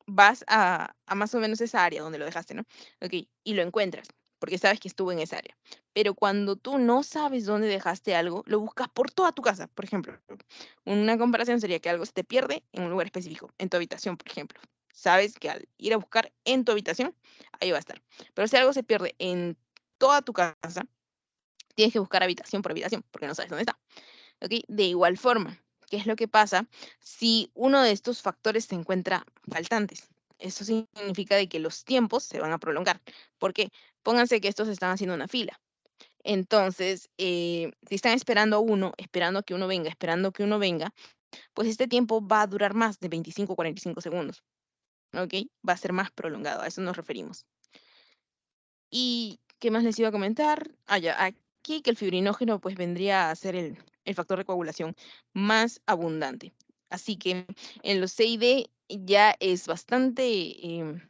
vas a más o menos esa área donde lo dejaste, ¿no? Ok, y lo encuentras, porque sabes que estuvo en esa área. Pero cuando tú no sabes dónde dejaste algo, lo buscas por toda tu casa, por ejemplo. Una comparación sería que algo se te pierde en un lugar específico, en tu habitación, por ejemplo. Sabes que al ir a buscar en tu habitación, ahí va a estar. Pero si algo se pierde en toda tu casa, tienes que buscar habitación por habitación, porque no sabes dónde está. ¿Ok? De igual forma, ¿qué es lo que pasa si uno de estos factores se encuentra faltantes? Eso significa de que los tiempos se van a prolongar. ¿Por qué? Pónganse que estos están haciendo una fila. Entonces, si están esperando que uno venga, pues este tiempo va a durar más de 25 o 45 segundos. ¿Ok? Va a ser más prolongado, a eso nos referimos. ¿Y qué más les iba a comentar? Ah, ya, aquí que el fibrinógeno pues vendría a ser el factor de coagulación más abundante. Así que en los CID ya es bastante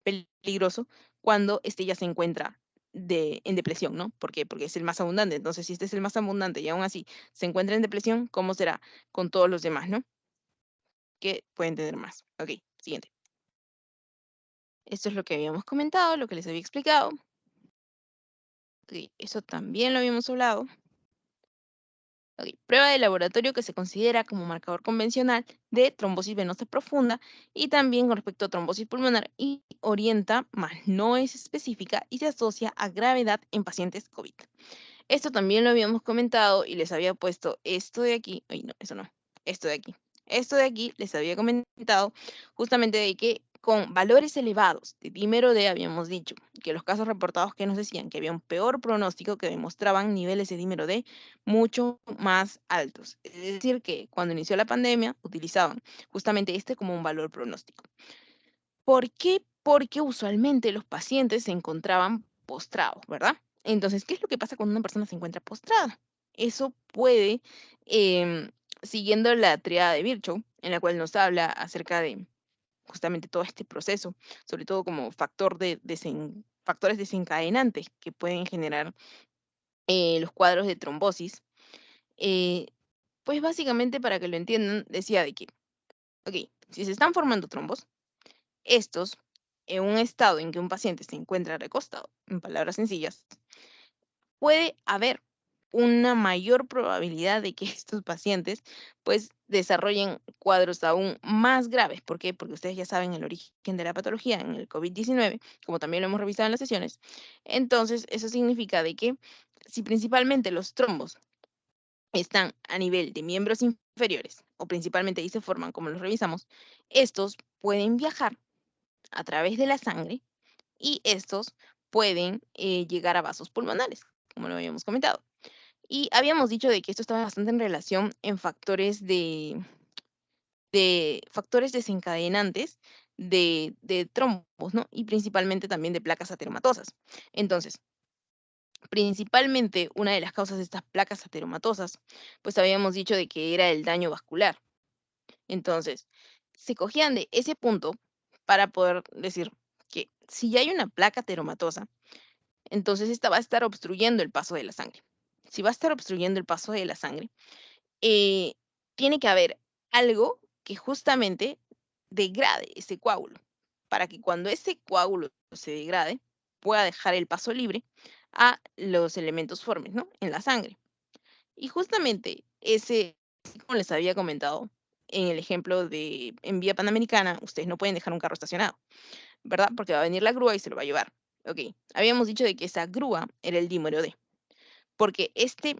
peligroso cuando este ya se encuentra en depresión, ¿no? ¿Por qué? Porque es el más abundante. Entonces, si este es el más abundante y aún así se encuentra en depresión, ¿cómo será con todos los demás, no? Que pueden tener más. Ok, siguiente. Esto es lo que habíamos comentado, lo que les había explicado. Ok, eso también lo habíamos hablado. Ok, prueba de laboratorio que se considera como marcador convencional de trombosis venosa profunda y también con respecto a trombosis pulmonar y orienta, más no es específica y se asocia a gravedad en pacientes COVID. Esto también lo habíamos comentado y les había puesto esto de aquí, ay no, eso no, esto de aquí. Esto de aquí les había comentado justamente de que con valores elevados de dímero D habíamos dicho que los casos reportados que nos decían que había un peor pronóstico que demostraban niveles de dímero D mucho más altos. Es decir, que cuando inició la pandemia utilizaban justamente este como un valor pronóstico. ¿Por qué? Porque usualmente los pacientes se encontraban postrado, ¿verdad? Entonces, ¿qué es lo que pasa cuando una persona se encuentra postrada? Eso puede, em, siguiendo la triada de Virchow, en la cual nos habla acerca de justamente todo este proceso, sobre todo como factores desencadenantes que pueden generar los cuadros de trombosis. eh, pues básicamente, para que lo entiendan, decía de que, ok, si se están formando trombos, estos, en un estado en que un paciente se encuentra recostado, en palabras sencillas, puede haber una mayor probabilidad de que estos pacientes pues desarrollen cuadros aún más graves. ¿Por qué? Porque ustedes ya saben el origen de la patología en el COVID-19, como también lo hemos revisado en las sesiones. Entonces, eso significa de que si principalmente los trombos están a nivel de miembros inferiores, o principalmente ahí se forman como los revisamos, estos pueden viajar a través de la sangre y estos pueden llegar a vasos pulmonares, como lo habíamos comentado. Y habíamos dicho de que esto estaba bastante en relación en de factores desencadenantes de trombos, ¿no? Y principalmente también de placas ateromatosas. Entonces, principalmente una de las causas de estas placas ateromatosas, pues habíamos dicho de que era el daño vascular. Entonces, se cogían de ese punto para poder decir que si ya hay una placa ateromatosa, entonces esta va a estar obstruyendo el paso de la sangre. Si va a estar obstruyendo el paso de la sangre, eh, tiene que haber algo que justamente degrade ese coágulo, para que cuando ese coágulo se degrade, pueda dejar el paso libre a los elementos formes, ¿no? En la sangre. Y justamente ese, como les había comentado, en el ejemplo de en vía panamericana, ustedes no pueden dejar un carro estacionado, ¿verdad? Porque va a venir la grúa y se lo va a llevar. Ok, habíamos dicho de que esa grúa era el dímero D, porque este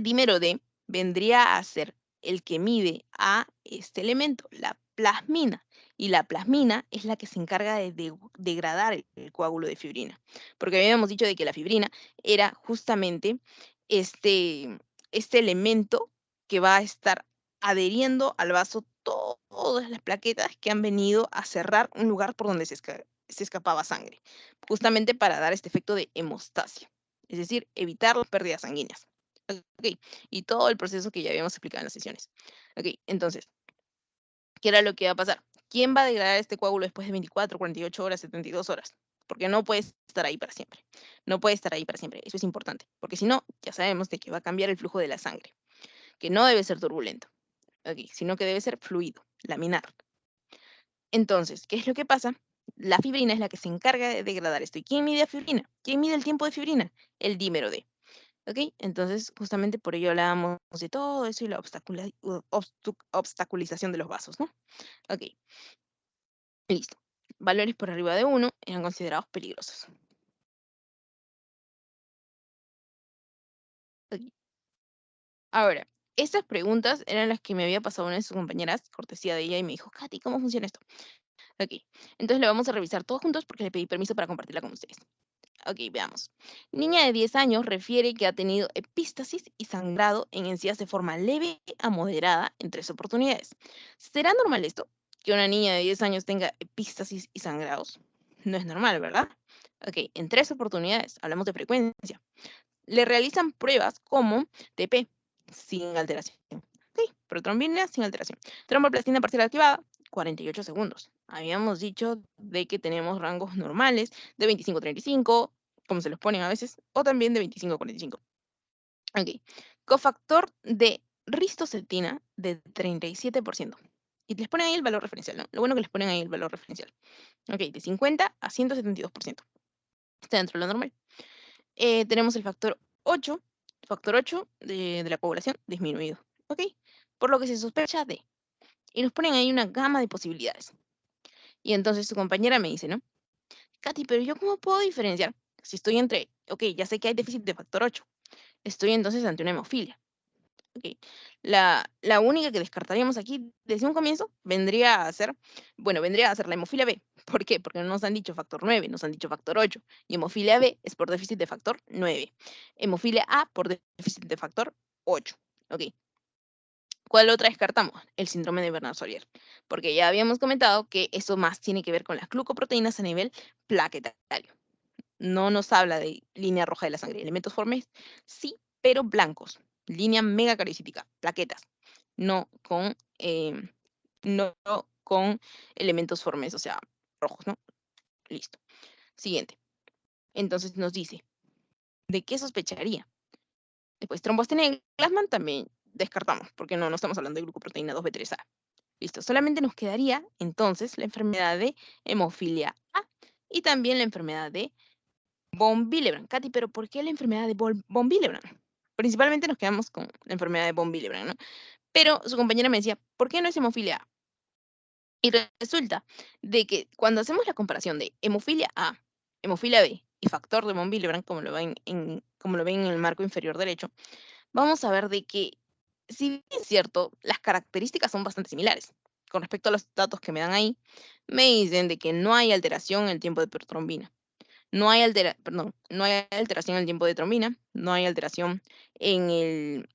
dímero D vendría a ser el que mide a este elemento, la plasmina. Y la plasmina es la que se encarga de degradar el coágulo de fibrina. Porque habíamos dicho de que la fibrina era justamente este, este elemento que va a estar adheriendo al vaso todas las plaquetas que han venido a cerrar un lugar por donde se escapaba sangre, justamente para dar este efecto de hemostasia, es decir, evitar las pérdidas sanguíneas. Ok, y todo el proceso que ya habíamos explicado en las sesiones. Ok, entonces, ¿qué era lo que va a pasar? ¿Quién va a degradar este coágulo después de 24, 48 horas, 72 horas? Porque no puede estar ahí para siempre. No puede estar ahí para siempre. Eso es importante. Porque si no, ya sabemos de que va a cambiar el flujo de la sangre, que no debe ser turbulento, ok, sino que debe ser fluido, laminar. Entonces, ¿qué es lo que pasa? La fibrina es la que se encarga de degradar esto. ¿Y quién mide la fibrina? ¿Quién mide el tiempo de fibrina? El dímero D. ¿Ok? Entonces, justamente por ello hablábamos de todo eso y la obstaculización de los vasos, ¿no? Ok, listo. Valores por arriba de 1 eran considerados peligrosos. Ok. Ahora, estas preguntas eran las que me había pasado una de sus compañeras, cortesía de ella, y me dijo, Katy, ¿cómo funciona esto? Ok, entonces lo vamos a revisar todos juntos porque le pedí permiso para compartirla con ustedes. Ok, veamos. Niña de 10 años refiere que ha tenido epístasis y sangrado en encías de forma leve a moderada en 3 oportunidades. ¿Será normal esto? Que una niña de 10 años tenga epístasis y sangrados. No es normal, ¿verdad? Ok, en 3 oportunidades, hablamos de frecuencia. Le realizan pruebas como TP, sin alteración. Ok, protrombina sin alteración. Tromboplastina parcial activada, 48 segundos. Habíamos dicho de que tenemos rangos normales de 25 a 35, como se los ponen a veces, o también de 25 a 45. Ok, cofactor de ristocetina de 37%. Y les ponen ahí el valor referencial, ¿no? Lo bueno que les ponen ahí el valor referencial. Ok, de 50 a 172%. Está dentro de lo normal. Tenemos el factor 8 de la población disminuido, ¿ok? Por lo que se sospecha de. Y nos ponen ahí una gama de posibilidades. Y entonces su compañera me dice, ¿no? Katy, pero ¿yo cómo puedo diferenciar? Si estoy entre, ok, ya sé que hay déficit de factor 8, estoy entonces ante una hemofilia. Ok, la única que descartaríamos aquí desde un comienzo vendría a ser la hemofilia B. ¿Por qué? Porque no nos han dicho factor 9, nos han dicho factor 8. Y hemofilia B es por déficit de factor 9. Hemofilia A por déficit de factor 8. Ok, ¿cuál otra descartamos? El síndrome de Bernard-Sorier. Porque ya habíamos comentado que eso más tiene que ver con las glucoproteínas a nivel plaquetario. no nos habla de línea roja de la sangre. Elementos formes, sí, pero blancos. Línea megacariocytica, plaquetas. No con, no con elementos formes, o sea, rojos, ¿no? Listo. Siguiente. Entonces nos dice, ¿de qué sospecharía? Después, trombostenia en Glassman también descartamos, porque no estamos hablando de glucoproteína 2B3A. Listo, solamente nos quedaría entonces la enfermedad de hemofilia A y también la enfermedad de von Willebrand. Katy, pero ¿por qué la enfermedad de von Willebrand? Principalmente nos quedamos con la enfermedad de von Willebrand, ¿no? Pero su compañera me decía, ¿por qué no es hemofilia A? Y resulta de que cuando hacemos la comparación de hemofilia A, hemofilia B y factor de von Willebrand, como lo ven en el marco inferior derecho, vamos a ver de que, si bien es cierto, las características son bastante similares. Con respecto a los datos que me dan ahí, me dicen de que no hay alteración en el tiempo de protrombina. No hay alteración en el tiempo de trombina, no hay alteración en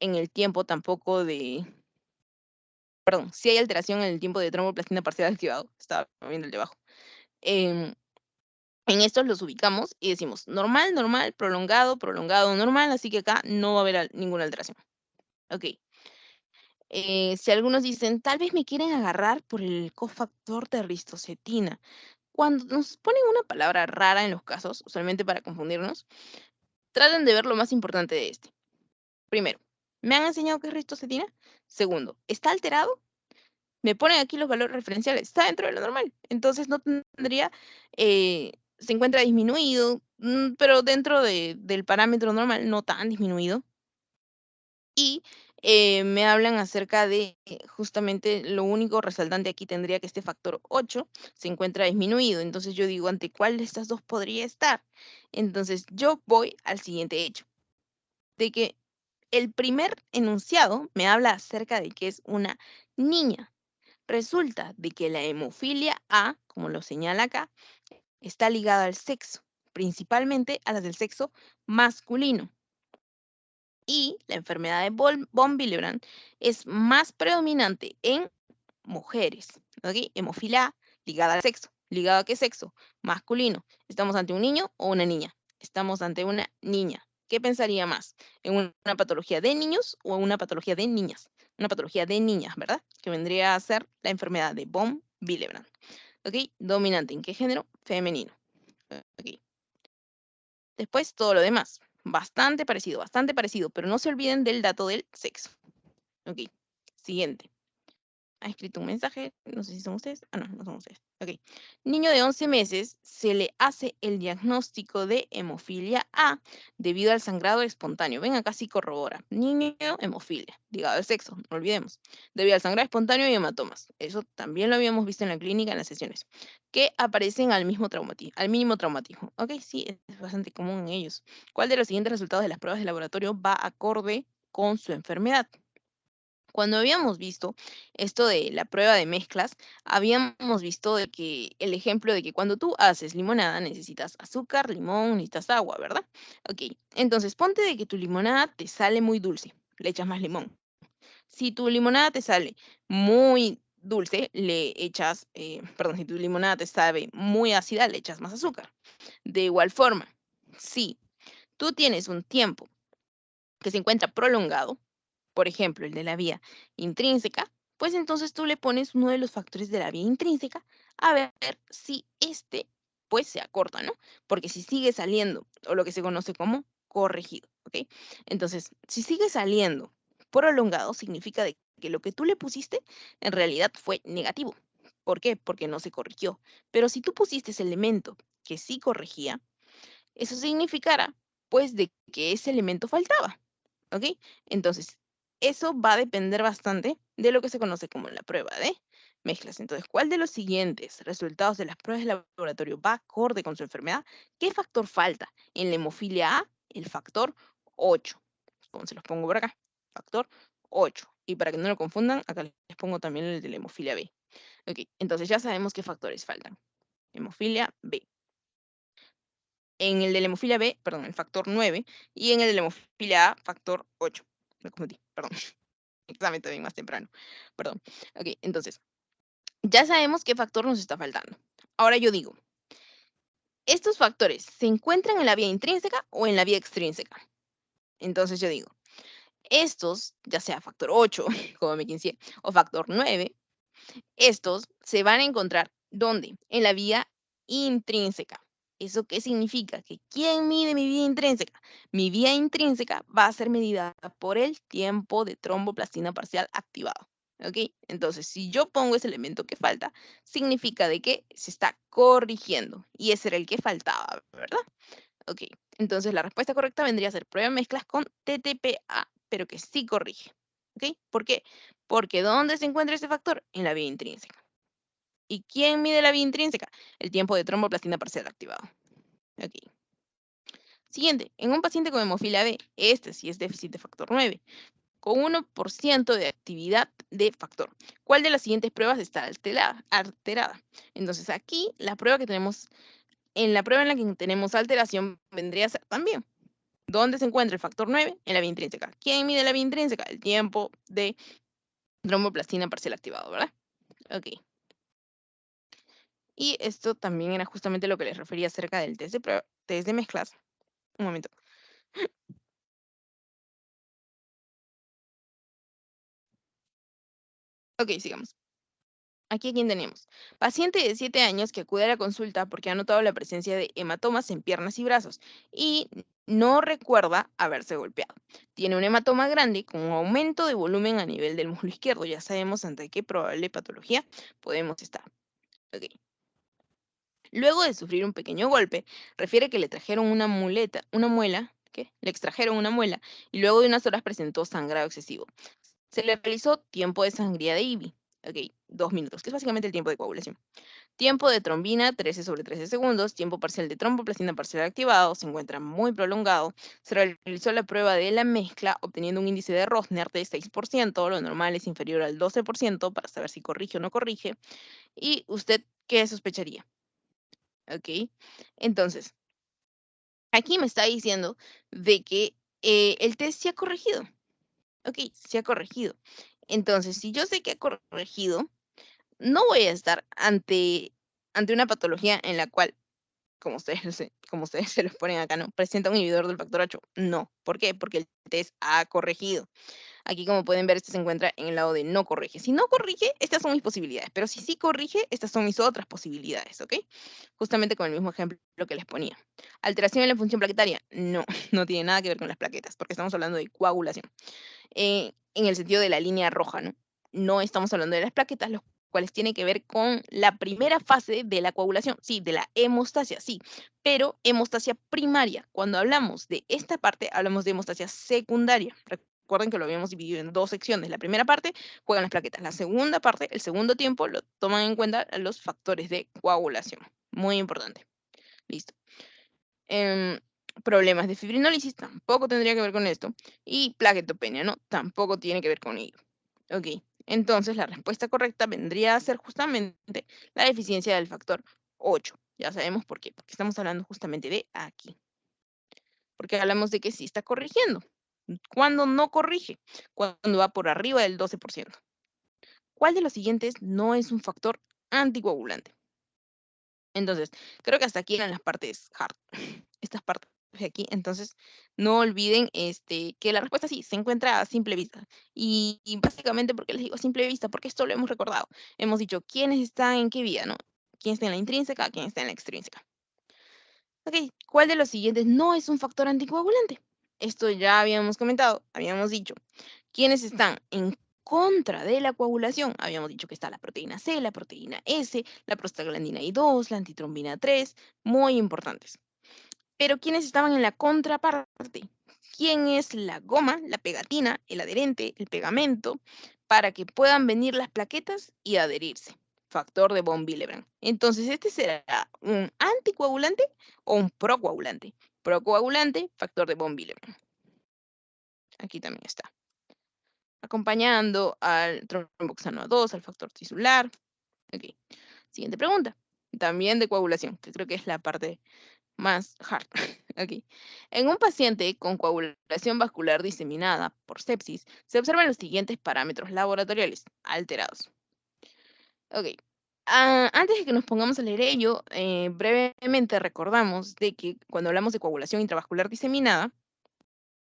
el tiempo tampoco de, perdón, sí hay alteración en el tiempo de tromboplastina parcial activado, estaba viendo el de abajo. En estos los ubicamos y decimos normal, normal, prolongado, prolongado, normal, así que acá no va a haber ninguna alteración. Ok. Si algunos dicen, tal vez me quieren agarrar por el cofactor de ristocetina. Cuando nos ponen una palabra rara en los casos, usualmente para confundirnos, traten de ver lo más importante de este. Primero, ¿me han enseñado qué es ristocetina? Segundo, ¿está alterado? Me ponen aquí los valores referenciales, está dentro de lo normal. Entonces no tendría, se encuentra disminuido, pero dentro del parámetro normal, no tan disminuido. Y me hablan acerca de justamente lo único resaltante aquí tendría que este factor 8 se encuentra disminuido. Entonces yo digo, ¿ante cuál de estas dos podría estar? Entonces yo voy al siguiente hecho, de que el primer enunciado me habla acerca de que es una niña. Resulta de que la hemofilia A, como lo señala acá, está ligada al sexo, principalmente a las del sexo masculino. Y la enfermedad de von Willebrand es más predominante en mujeres. ¿Ok? Hemofilia A ligada al sexo. ¿Ligado a qué sexo? Masculino. ¿Estamos ante un niño o una niña? Estamos ante una niña. ¿Qué pensaría más? ¿En una patología de niños o en una patología de niñas? Una patología de niñas, ¿verdad? Que vendría a ser la enfermedad de von Willebrand. ¿Ok? Dominante. ¿En qué género? Femenino. ¿Ok? Después todo lo demás. Bastante parecido, pero no se olviden del dato del sexo. Ok, siguiente. Ha escrito un mensaje, no sé si son ustedes. Ah, no, no son ustedes. Ok. Niño de 11 meses se le hace el diagnóstico de hemofilia A debido al sangrado espontáneo. Ven acá sí corrobora. Niño, hemofilia, ligado al sexo, no olvidemos. Debido al sangrado espontáneo y hematomas. Eso también lo habíamos visto en la clínica en las sesiones. Que aparecen al mínimo traumatismo. Ok, sí, es bastante común en ellos. ¿Cuál de los siguientes resultados de las pruebas de laboratorio va acorde con su enfermedad? Cuando habíamos visto esto de la prueba de mezclas, habíamos visto de que el ejemplo de que cuando tú haces limonada necesitas azúcar, limón, necesitas agua, ¿verdad? Ok, entonces ponte de que tu limonada te sale muy dulce, le echas más limón. Si tu limonada te sale muy dulce, le echas, perdón, si tu limonada te sabe muy ácida, le echas más azúcar. De igual forma, si tú tienes un tiempo que se encuentra prolongado, por ejemplo, el de la vía intrínseca, pues entonces tú le pones uno de los factores de la vía intrínseca a ver si este pues se acorta, ¿no? Porque si sigue saliendo, o lo que se conoce como corregido, ¿ok? Entonces, si sigue saliendo prolongado, significa de que lo que tú le pusiste en realidad fue negativo. ¿Por qué? Porque no se corrigió. Pero si tú pusiste ese elemento que sí corregía, eso significará pues de que ese elemento faltaba. ¿Ok? Entonces, eso va a depender bastante de lo que se conoce como la prueba de mezclas. Entonces, ¿cuál de los siguientes resultados de las pruebas de laboratorio va acorde con su enfermedad? ¿Qué factor falta? En la hemofilia A, el factor 8. Como se los pongo por acá, factor 8. Y para que no lo confundan, acá les pongo también el de la hemofilia B. Ok, entonces ya sabemos qué factores faltan. Hemofilia B. En el de la hemofilia B, perdón, el factor 9, y en el de la hemofilia A, factor 8. Me confundí, perdón. Examen también más temprano. Perdón. Ok, entonces, ya sabemos qué factor nos está faltando. Ahora yo digo, ¿estos factores se encuentran en la vía intrínseca o en la vía extrínseca? Entonces yo digo, estos, ya sea factor 8, como me quince, o factor 9, estos se van a encontrar, ¿dónde? En la vía intrínseca. ¿Eso qué significa? Que ¿quién mide mi vía intrínseca? Mi vía intrínseca va a ser medida por el tiempo de tromboplastina parcial activado. ¿Ok? Entonces, si yo pongo ese elemento que falta, significa de que se está corrigiendo. Y ese era el que faltaba, ¿verdad? Ok. Entonces, la respuesta correcta vendría a ser prueba de mezclas con TTPA, pero que sí corrige. ¿Ok? ¿Por qué? Porque ¿dónde se encuentra ese factor? En la vía intrínseca. ¿Y quién mide la vía intrínseca? El tiempo de tromboplastina parcial activado. Ok. Siguiente, en un paciente con hemofilia B, este sí es déficit de factor 9, con 1% de actividad de factor. ¿Cuál de las siguientes pruebas está alterada? Entonces aquí la prueba que tenemos, en la prueba en la que tenemos alteración vendría a ser también. ¿Dónde se encuentra el factor 9? En la vía intrínseca. ¿Quién mide la vía intrínseca? El tiempo de tromboplastina parcial activado, ¿verdad? Ok. Y esto también era justamente lo que les refería acerca del test de mezclas. Un momento. Ok, sigamos. Aquí a quién tenemos. Paciente de 7 años que acude a la consulta porque ha notado la presencia de hematomas en piernas y brazos y no recuerda haberse golpeado. Tiene un hematoma grande con un aumento de volumen a nivel del muslo izquierdo. Ya sabemos ante qué probable patología podemos estar. Ok. Luego de sufrir un pequeño golpe, refiere que le trajeron una muela, ¿qué? Le extrajeron una muela y luego de unas horas presentó sangrado excesivo. Se le realizó tiempo de sangría de IBI, ok, 2 minutos, que es básicamente el tiempo de coagulación. Tiempo de trombina, 13 sobre 13 segundos. Tiempo parcial de tromboplastina parcial activado, se encuentra muy prolongado. Se realizó la prueba de la mezcla, obteniendo un índice de Rosner de 6%, lo normal es inferior al 12%, para saber si corrige o no corrige. ¿Y usted qué sospecharía? Ok, entonces, aquí me está diciendo de que el test se ha corregido. Ok, se ha corregido. Entonces, si yo sé que ha corregido, no voy a estar ante una patología en la cual, como ustedes se los ponen acá, ¿no? Presenta un inhibidor del factor 8. No. ¿Por qué? Porque el test ha corregido. Aquí, como pueden ver, este se encuentra en el lado de no corrige. Si no corrige, estas son mis posibilidades, pero si sí corrige, estas son mis otras posibilidades, ¿ok? Justamente con el mismo ejemplo que les ponía. ¿Alteración en la función plaquetaria? No, no tiene nada que ver con las plaquetas, porque estamos hablando de coagulación. En el sentido de la línea roja, ¿no? No estamos hablando de las plaquetas, los cuales tienen que ver con la primera fase de la coagulación, sí, de la hemostasia, sí, pero hemostasia primaria. Cuando hablamos de esta parte, hablamos de hemostasia secundaria. Recuerden que lo habíamos dividido en dos secciones. La primera parte juegan las plaquetas. La segunda parte, el segundo tiempo, lo toman en cuenta los factores de coagulación. Muy importante. Listo. Em, Problemas de fibrinólisis tampoco tendría que ver con esto. Y plaquetopenia, ¿no? Tampoco tiene que ver con ello. Ok, entonces la respuesta correcta vendría a ser justamente la deficiencia del factor 8. Ya sabemos por qué, porque estamos hablando justamente de aquí. Porque hablamos de que sí está corrigiendo. ¿Cuándo no corrige? Cuando va por arriba del 12%. ¿Cuál de los siguientes no es un factor anticoagulante? Entonces, creo que hasta aquí eran las partes hard. Estas partes de aquí. Entonces, no olviden que la respuesta sí se encuentra a simple vista. Y básicamente, ¿por qué les digo a simple vista? Porque esto lo hemos recordado. Hemos dicho quiénes están en qué vía, ¿no? ¿Quién está en la intrínseca? ¿Quién está en la extrínseca? Ok, ¿cuál de los siguientes no es un factor anticoagulante? Esto ya habíamos comentado, habíamos dicho. ¿Quiénes están en contra de la coagulación? Habíamos dicho que está la proteína C, la proteína S, la prostaglandina I2, la antitrombina 3, muy importantes. Pero ¿quiénes estaban en la contraparte? ¿Quién es la goma, la pegatina, el adherente, el pegamento, para que puedan venir las plaquetas y adherirse? Factor de von Willebrand. Entonces, ¿este será un anticoagulante o un procoagulante? Procoagulante, factor de von Willebrand. Aquí también está. Acompañando al tromboxano 2, al factor tisular. Ok. Siguiente pregunta. También de coagulación, que creo que es la parte más hard. Ok. En un paciente con coagulación vascular diseminada por sepsis, se observan los siguientes parámetros laboratoriales alterados. Ok. Antes de que nos pongamos a leer ello, brevemente recordamos de que cuando hablamos de coagulación intravascular diseminada,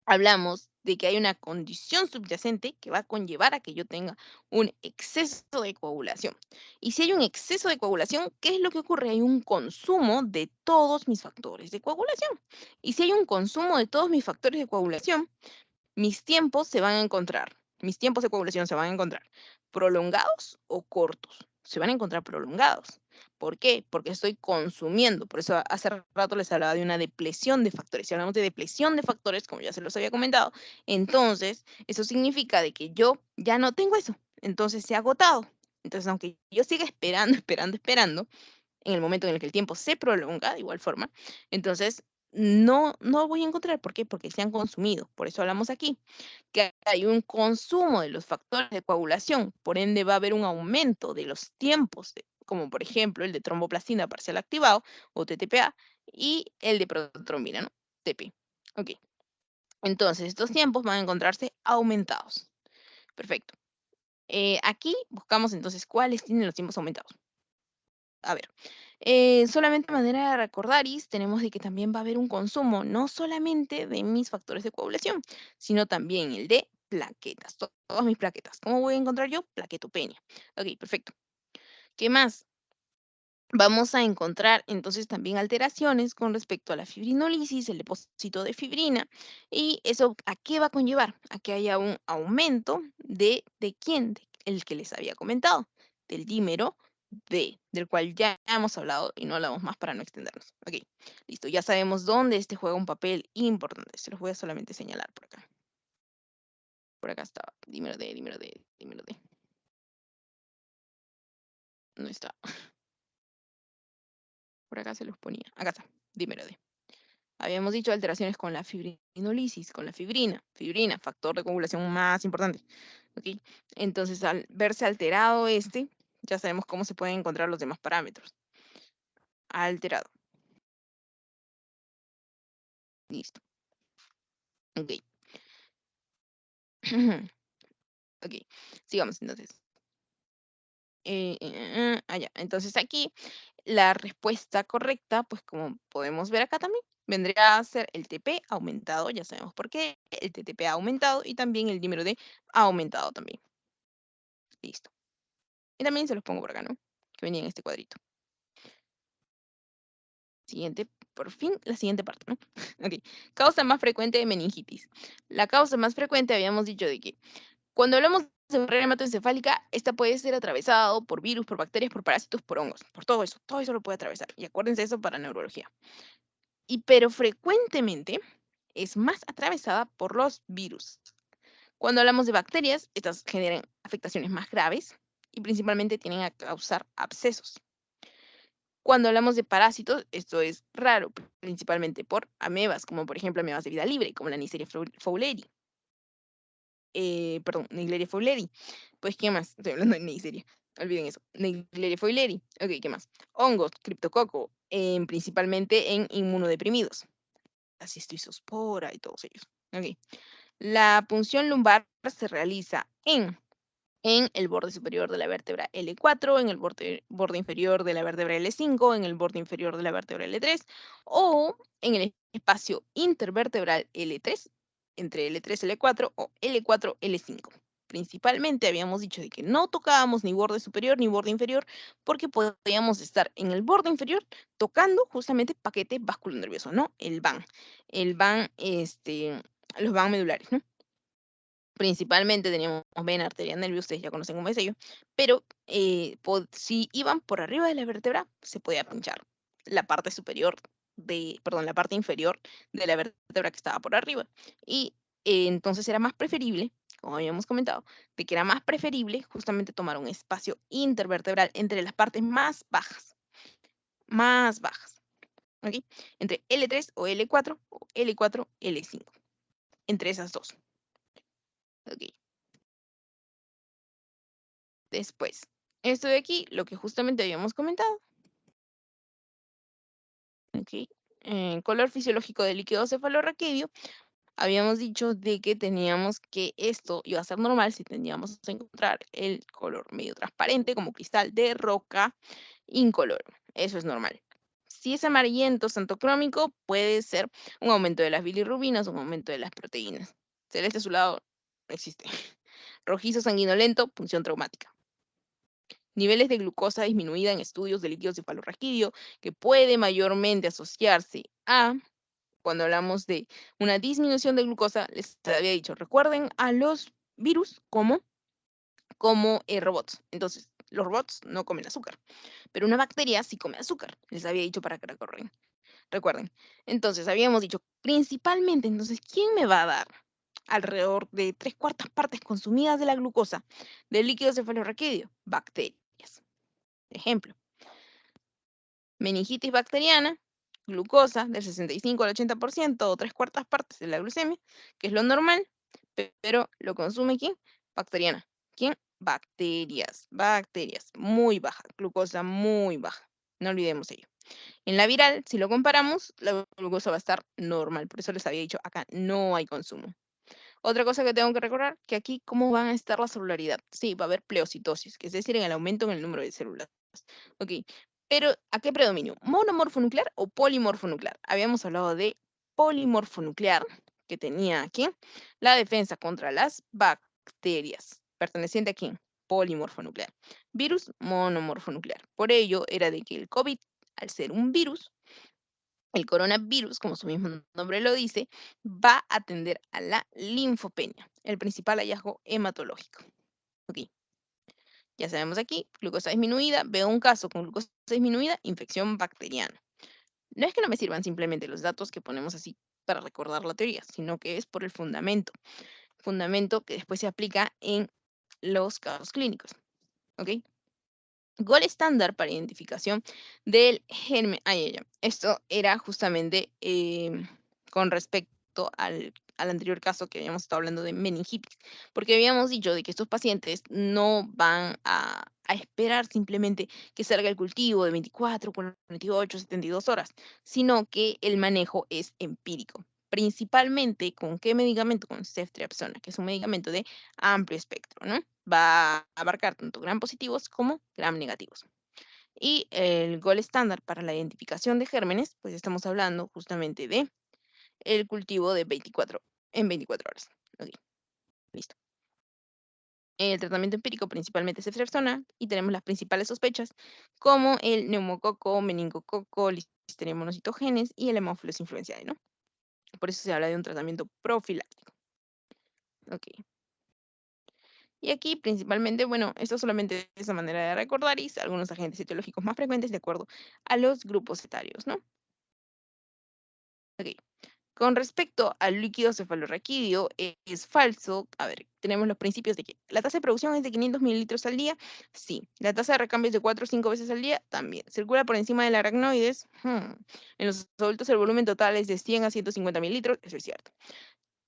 hablamos de que hay una condición subyacente que va a conllevar a que yo tenga un exceso de coagulación. Y si hay un exceso de coagulación, ¿qué es lo que ocurre? Hay un consumo de todos mis factores de coagulación. Y si hay un consumo de todos mis factores de coagulación, mis tiempos se van a encontrar, mis tiempos de coagulación se van a encontrar prolongados o cortos. Se van a encontrar prolongados. ¿Por qué? Porque estoy consumiendo. Por eso hace rato les hablaba de una depresión de factores. Si hablamos de depresión de factores, como ya se los había comentado, entonces eso significa de que yo ya no tengo eso. Entonces se ha agotado. Entonces, aunque yo siga esperando, esperando, en el momento en el que el tiempo se prolonga de igual forma, entonces no voy a encontrar. ¿Por qué? Porque se han consumido. Por eso hablamos aquí, que hay un consumo de los factores de coagulación, por ende va a haber un aumento de los tiempos, como por ejemplo el de tromboplastina parcial activado, o TTPA, y el de protrombina, ¿no? TP. Ok. Entonces, estos tiempos van a encontrarse aumentados. Perfecto. Aquí buscamos entonces cuáles tienen los tiempos aumentados. A ver, solamente a manera de recordaris, tenemos de que también va a haber un consumo, no solamente de mis factores de coagulación, sino también el de plaquetas, todas mis plaquetas. ¿Cómo voy a encontrar yo? Plaquetopenia. Ok, perfecto. ¿Qué más? Vamos a encontrar entonces también alteraciones con respecto a la fibrinolisis, el depósito de fibrina, y eso ¿a qué va a conllevar? A que haya un aumento ¿de quién? El que les había comentado, del dímero D, del cual ya hemos hablado y no hablamos más para no extendernos. Ok, listo, ya sabemos dónde este juega un papel importante. Se los voy a solamente señalar por acá. Por acá estaba, dímero D, dímero D, dímero D. No está. Por acá se los ponía. Acá está, dímero D. Habíamos dicho alteraciones con la fibrinolisis, con la fibrina, factor de coagulación más importante. ¿Ok? Entonces, al verse alterado este, ya sabemos cómo se pueden encontrar los demás parámetros. Alterado. Listo. Ok. Ok. Sigamos entonces. Ya. Entonces aquí la respuesta correcta, pues como podemos ver acá también, vendría a ser el TP aumentado, ya sabemos por qué, el TTP ha aumentado y también el dímero D ha aumentado también. Listo. Y también se los pongo por acá, ¿no? Que venía en este cuadrito. Siguiente, por fin, la siguiente parte, ¿no? Ok. Causa más frecuente de meningitis. La causa más frecuente, habíamos dicho de que cuando hablamos de barrera hematoencefálica, esta puede ser atravesado por virus, por bacterias, por parásitos, por hongos, por todo eso lo puede atravesar. Y acuérdense eso para neurología. Pero frecuentemente es más atravesada por los virus. Cuando hablamos de bacterias, estas generan afectaciones más graves y principalmente tienen a causar abscesos. Cuando hablamos de parásitos, esto es raro, principalmente por amebas, como por ejemplo amebas de vida libre, como la Neisseria fowleri. Perdón, Naegleria fowleri. Pues, ¿qué más? Estoy hablando de Neisseria. Olviden eso. Naegleria fowleri. Ok, ¿qué más? Hongos, criptococo, principalmente en inmunodeprimidos. La cistizospora y todos ellos. Ok. La punción lumbar se realiza en el borde superior de la vértebra L4, en el borde inferior de la vértebra L5, en el borde inferior de la vértebra L3 o en el espacio intervertebral L3, entre L3 y L4 o L4 L5. Principalmente habíamos dicho de que no tocábamos ni borde superior ni borde inferior porque podíamos estar en el borde inferior tocando justamente paquete vasculonervioso, ¿no? El VAN, los VAN medulares, ¿no? Principalmente teníamos vena, arteria, nervio, ustedes ya conocen cómo es ello, pero si iban por arriba de la vértebra, se podía pinchar la parte superior perdón, la parte inferior de la vértebra que estaba por arriba. Y entonces era más preferible, como habíamos comentado, de que era más preferible justamente tomar un espacio intervertebral entre las partes más bajas, ¿ok? Entre L3 o L4 o L4, L5, entre esas dos, ¿ok? Después, esto de aquí, lo que justamente habíamos comentado, ¿ok? Color fisiológico del líquido cefalorraquídeo habíamos dicho de que teníamos que esto iba a ser normal si teníamos a encontrar el color medio transparente como cristal de roca incoloro. Eso es normal. Si es amarillento santocrómico, puede ser un aumento de las bilirrubinas, un aumento de las proteínas. Celeste azulado no existe. Rojizo sanguinolento, punción traumática. Niveles de glucosa disminuida en estudios de líquido cefalorraquídeo, que puede mayormente asociarse a, cuando hablamos de una disminución de glucosa, les había dicho, recuerden a los virus como robots. Entonces, los robots no comen azúcar, pero una bacteria sí come azúcar. Les había dicho para que recuerden. Entonces, habíamos dicho, principalmente, entonces, ¿quién me va a dar alrededor de 3/4 partes consumidas de la glucosa del líquido cefalorraquídeo? Bacterias. Ejemplo, meningitis bacteriana, glucosa del 65 al 80% o 3/4 partes de la glucemia, que es lo normal, pero lo consume ¿quién? Bacteriana. ¿Quién? Bacterias, muy baja, glucosa muy baja. No olvidemos ello. En la viral, si lo comparamos, la glucosa va a estar normal. Por eso les había dicho, acá no hay consumo. Otra cosa que tengo que recordar, que aquí, ¿cómo van a estar la celularidad? Sí, va a haber pleocitosis, que es decir, en el aumento en el número de células. Ok, pero ¿a qué predominio? ¿Monomorfonuclear o polimorfonuclear? Habíamos hablado de polimorfonuclear, que tenía aquí la defensa contra las bacterias, perteneciente a quién? Polimorfonuclear. Virus monomorfonuclear. Por ello era de que el COVID, al ser un virus, el coronavirus, como su mismo nombre lo dice, va a atender a la linfopenia, el principal hallazgo hematológico. Ok, ya sabemos aquí, glucosa disminuida, veo un caso con glucosa disminuida, infección bacteriana. No es que no me sirvan simplemente los datos que ponemos así para recordar la teoría, sino que es por el fundamento que después se aplica en los casos clínicos. ¿Ok? Gol estándar para identificación del germen. Esto era justamente con respecto al anterior caso que habíamos estado hablando de meningitis, porque habíamos dicho de que estos pacientes no van a esperar simplemente que salga el cultivo de 24, 48, 72 horas, sino que el manejo es empírico. Principalmente con qué medicamento, con ceftriaxona, que es un medicamento de amplio espectro, ¿no? Va a abarcar tanto gram positivos como gram negativos. Y el gol estándar para la identificación de gérmenes, pues estamos hablando justamente de el cultivo de 24 horas. Ok, listo. El tratamiento empírico principalmente es ceftriaxona y tenemos las principales sospechas como el neumococo, meningococo, Listeria monocytogenes y el Haemophilus influenzae, ¿no? Por eso se habla de un tratamiento profiláctico. Ok. Y aquí principalmente, bueno, esto solamente es una manera de recordar y algunos agentes etiológicos más frecuentes de acuerdo a los grupos etarios, ¿no? Ok. Con respecto al líquido cefalorraquídeo, es falso. A ver, tenemos los principios de que la tasa de producción es de 500 mililitros al día. Sí. La tasa de recambio es de 4 o 5 veces al día. También. Circula por encima del aracnoides. En los adultos el volumen total es de 100 a 150 mililitros. Eso es cierto.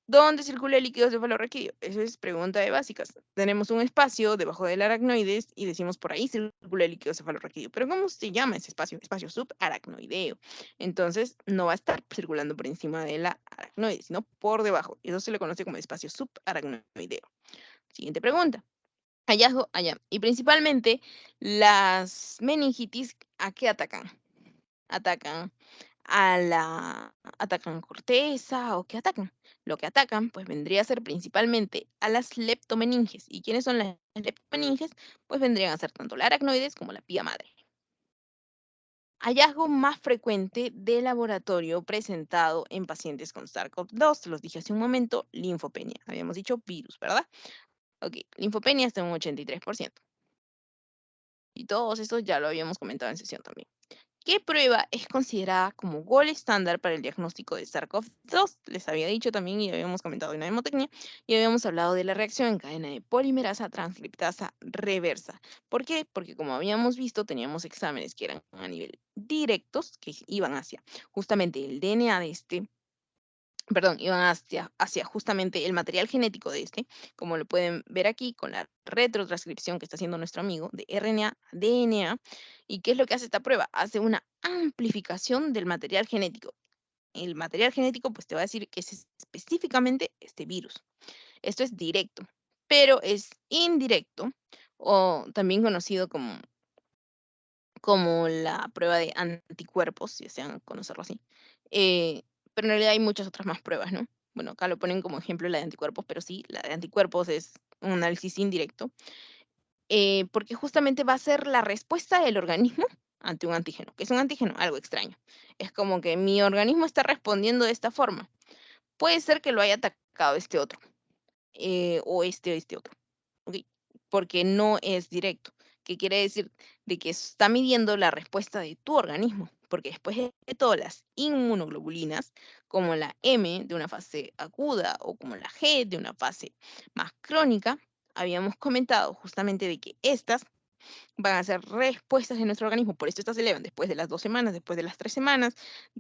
¿Dónde circula el líquido cefalorraquídeo? Eso es pregunta de básicas. Tenemos un espacio debajo del aracnoides y decimos por ahí circula el líquido cefalorraquídeo. Pero ¿cómo se llama ese espacio? Espacio subaracnoideo. Entonces no va a estar circulando por encima de la aracnoide, sino por debajo. Y eso se le conoce como espacio subaracnoideo. Siguiente pregunta. Hallazgo allá. Y principalmente las meningitis, ¿a qué atacan? Atacan atacan corteza o qué atacan. Lo que atacan, pues vendría a ser principalmente a las leptomeninges. ¿Y quiénes son las leptomeninges? Pues vendrían a ser tanto la aracnoides como la pía madre. Hallazgo más frecuente de laboratorio presentado en pacientes con SARS-CoV-2, los dije hace un momento, linfopenia. Habíamos dicho virus, ¿verdad? Ok, linfopenia está en un 83%. Y todos estos ya lo habíamos comentado en sesión también. ¿Qué prueba es considerada como gol estándar para el diagnóstico de SARS-CoV-2? Les había dicho también y habíamos comentado en la hemotecnia y habíamos hablado de la reacción en cadena de polimerasa transcriptasa reversa. ¿Por qué? Porque como habíamos visto, teníamos exámenes que eran a nivel directos, que iban hacia justamente el DNA de este, perdón, iban hacia justamente el material genético de este, como lo pueden ver aquí con la retrotranscripción que está haciendo nuestro amigo de RNA a DNA. ¿Y qué es lo que hace esta prueba? Hace una amplificación del material genético. el material genético pues te va a decir que es específicamente este virus. Esto es directo, pero es indirecto o también conocido como la prueba de anticuerpos, si desean conocerlo así. Eh, pero en realidad hay muchas otras más pruebas, ¿no? Bueno, acá lo ponen como ejemplo la de anticuerpos, pero sí, la de anticuerpos es un análisis indirecto, porque justamente va a ser la respuesta del organismo ante un antígeno. ¿Que es un antígeno? Algo extraño. Es como que mi organismo está respondiendo de esta forma. Puede ser que lo haya atacado este otro, o este otro. ¿Ok? Porque no es directo, que quiere decir de que está midiendo la respuesta de tu organismo, porque después de todo las inmunoglobulinas, como la M de una fase aguda o como la G de una fase más crónica, habíamos comentado justamente de que estas van a ser respuestas de nuestro organismo, por eso estas se elevan después de las 2 semanas, después de las 3 semanas,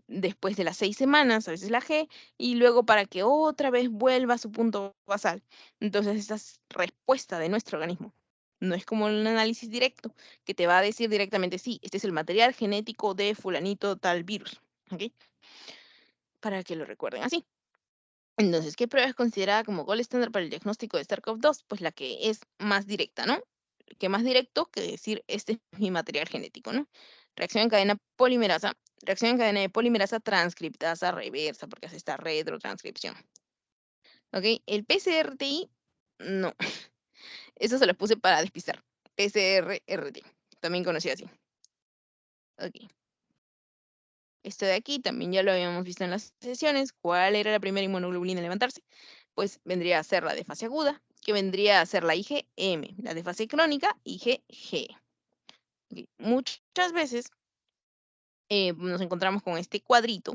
después de las 6 semanas, a veces la G, y luego para que otra vez vuelva a su punto basal. Entonces, esta es respuesta de nuestro organismo. No es como un análisis directo que te va a decir directamente, sí, este es el material genético de fulanito tal virus. ¿Ok? Para que lo recuerden así. Entonces, ¿qué prueba es considerada como gold estándar para el diagnóstico de SARS-CoV-2? Pues la que es más directa, ¿no? Que más directo que decir, este es mi material genético, ¿no? Reacción en cadena polimerasa, reacción en cadena de polimerasa transcriptasa reversa, porque hace esta retrotranscripción. ¿Ok? El PCR-RT, no. Eso se lo puse para despistar. PCR-RT, también conocido así. Ok. Esto de aquí también ya lo habíamos visto en las sesiones. ¿Cuál era la primera inmunoglobulina en levantarse? Pues vendría a ser la de fase aguda, que vendría a ser la IgM, la de fase crónica, IgG. Ok, muchas veces nos encontramos con este cuadrito,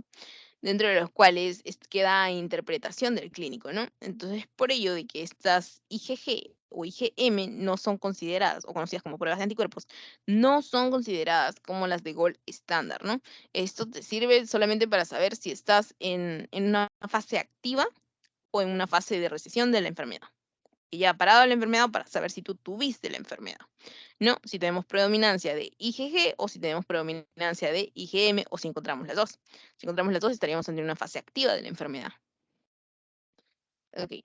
dentro de los cuales queda interpretación del clínico, ¿no? Entonces, por ello de que estas IgG o IgM no son consideradas, o conocidas como pruebas de anticuerpos, no son consideradas como las de Gold estándar, ¿no? Esto te sirve solamente para saber si estás en una fase activa o en una fase de recesión de la enfermedad. Y ya parado la enfermedad para saber si tú tuviste la enfermedad. No, si tenemos predominancia de IgG o si tenemos predominancia de IgM o si encontramos las dos. Si encontramos las dos estaríamos en una fase activa de la enfermedad. Ok,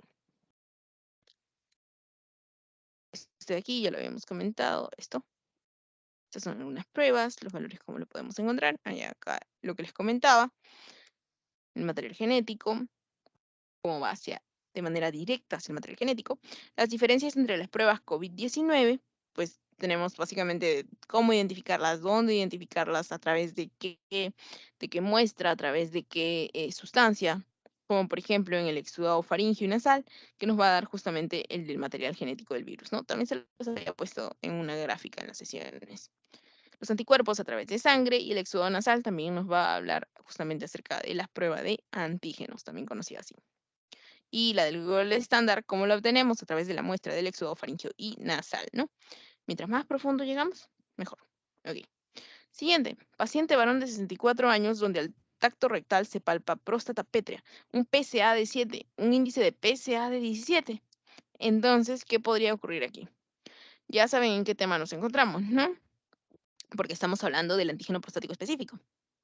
esto de aquí ya lo habíamos comentado, esto. Estas son algunas pruebas, los valores como lo podemos encontrar. Allá acá lo que les comentaba, el material genético, cómo va de manera directa hacia el material genético. Las diferencias entre las pruebas COVID-19, pues tenemos básicamente cómo identificarlas, dónde identificarlas, a través de qué muestra, a través de qué sustancia, como por ejemplo en el exudado faríngeo y nasal, que nos va a dar justamente el del material genético del virus, ¿no? También se los había puesto en una gráfica en las sesiones. Los anticuerpos a través de sangre y el exudado nasal también nos va a hablar justamente acerca de las pruebas de antígenos, también conocida así. Y la del gol estándar, ¿cómo la obtenemos? A través de la muestra del éxodo faríngeo y nasal, ¿no? Mientras más profundo llegamos, mejor. Ok. Siguiente, paciente varón de 64 años donde al tacto rectal se palpa próstata pétrea, un PSA de 7, un índice de PSA de 17. Entonces, ¿qué podría ocurrir aquí? Ya saben en qué tema nos encontramos, ¿no? Porque estamos hablando del antígeno prostático específico.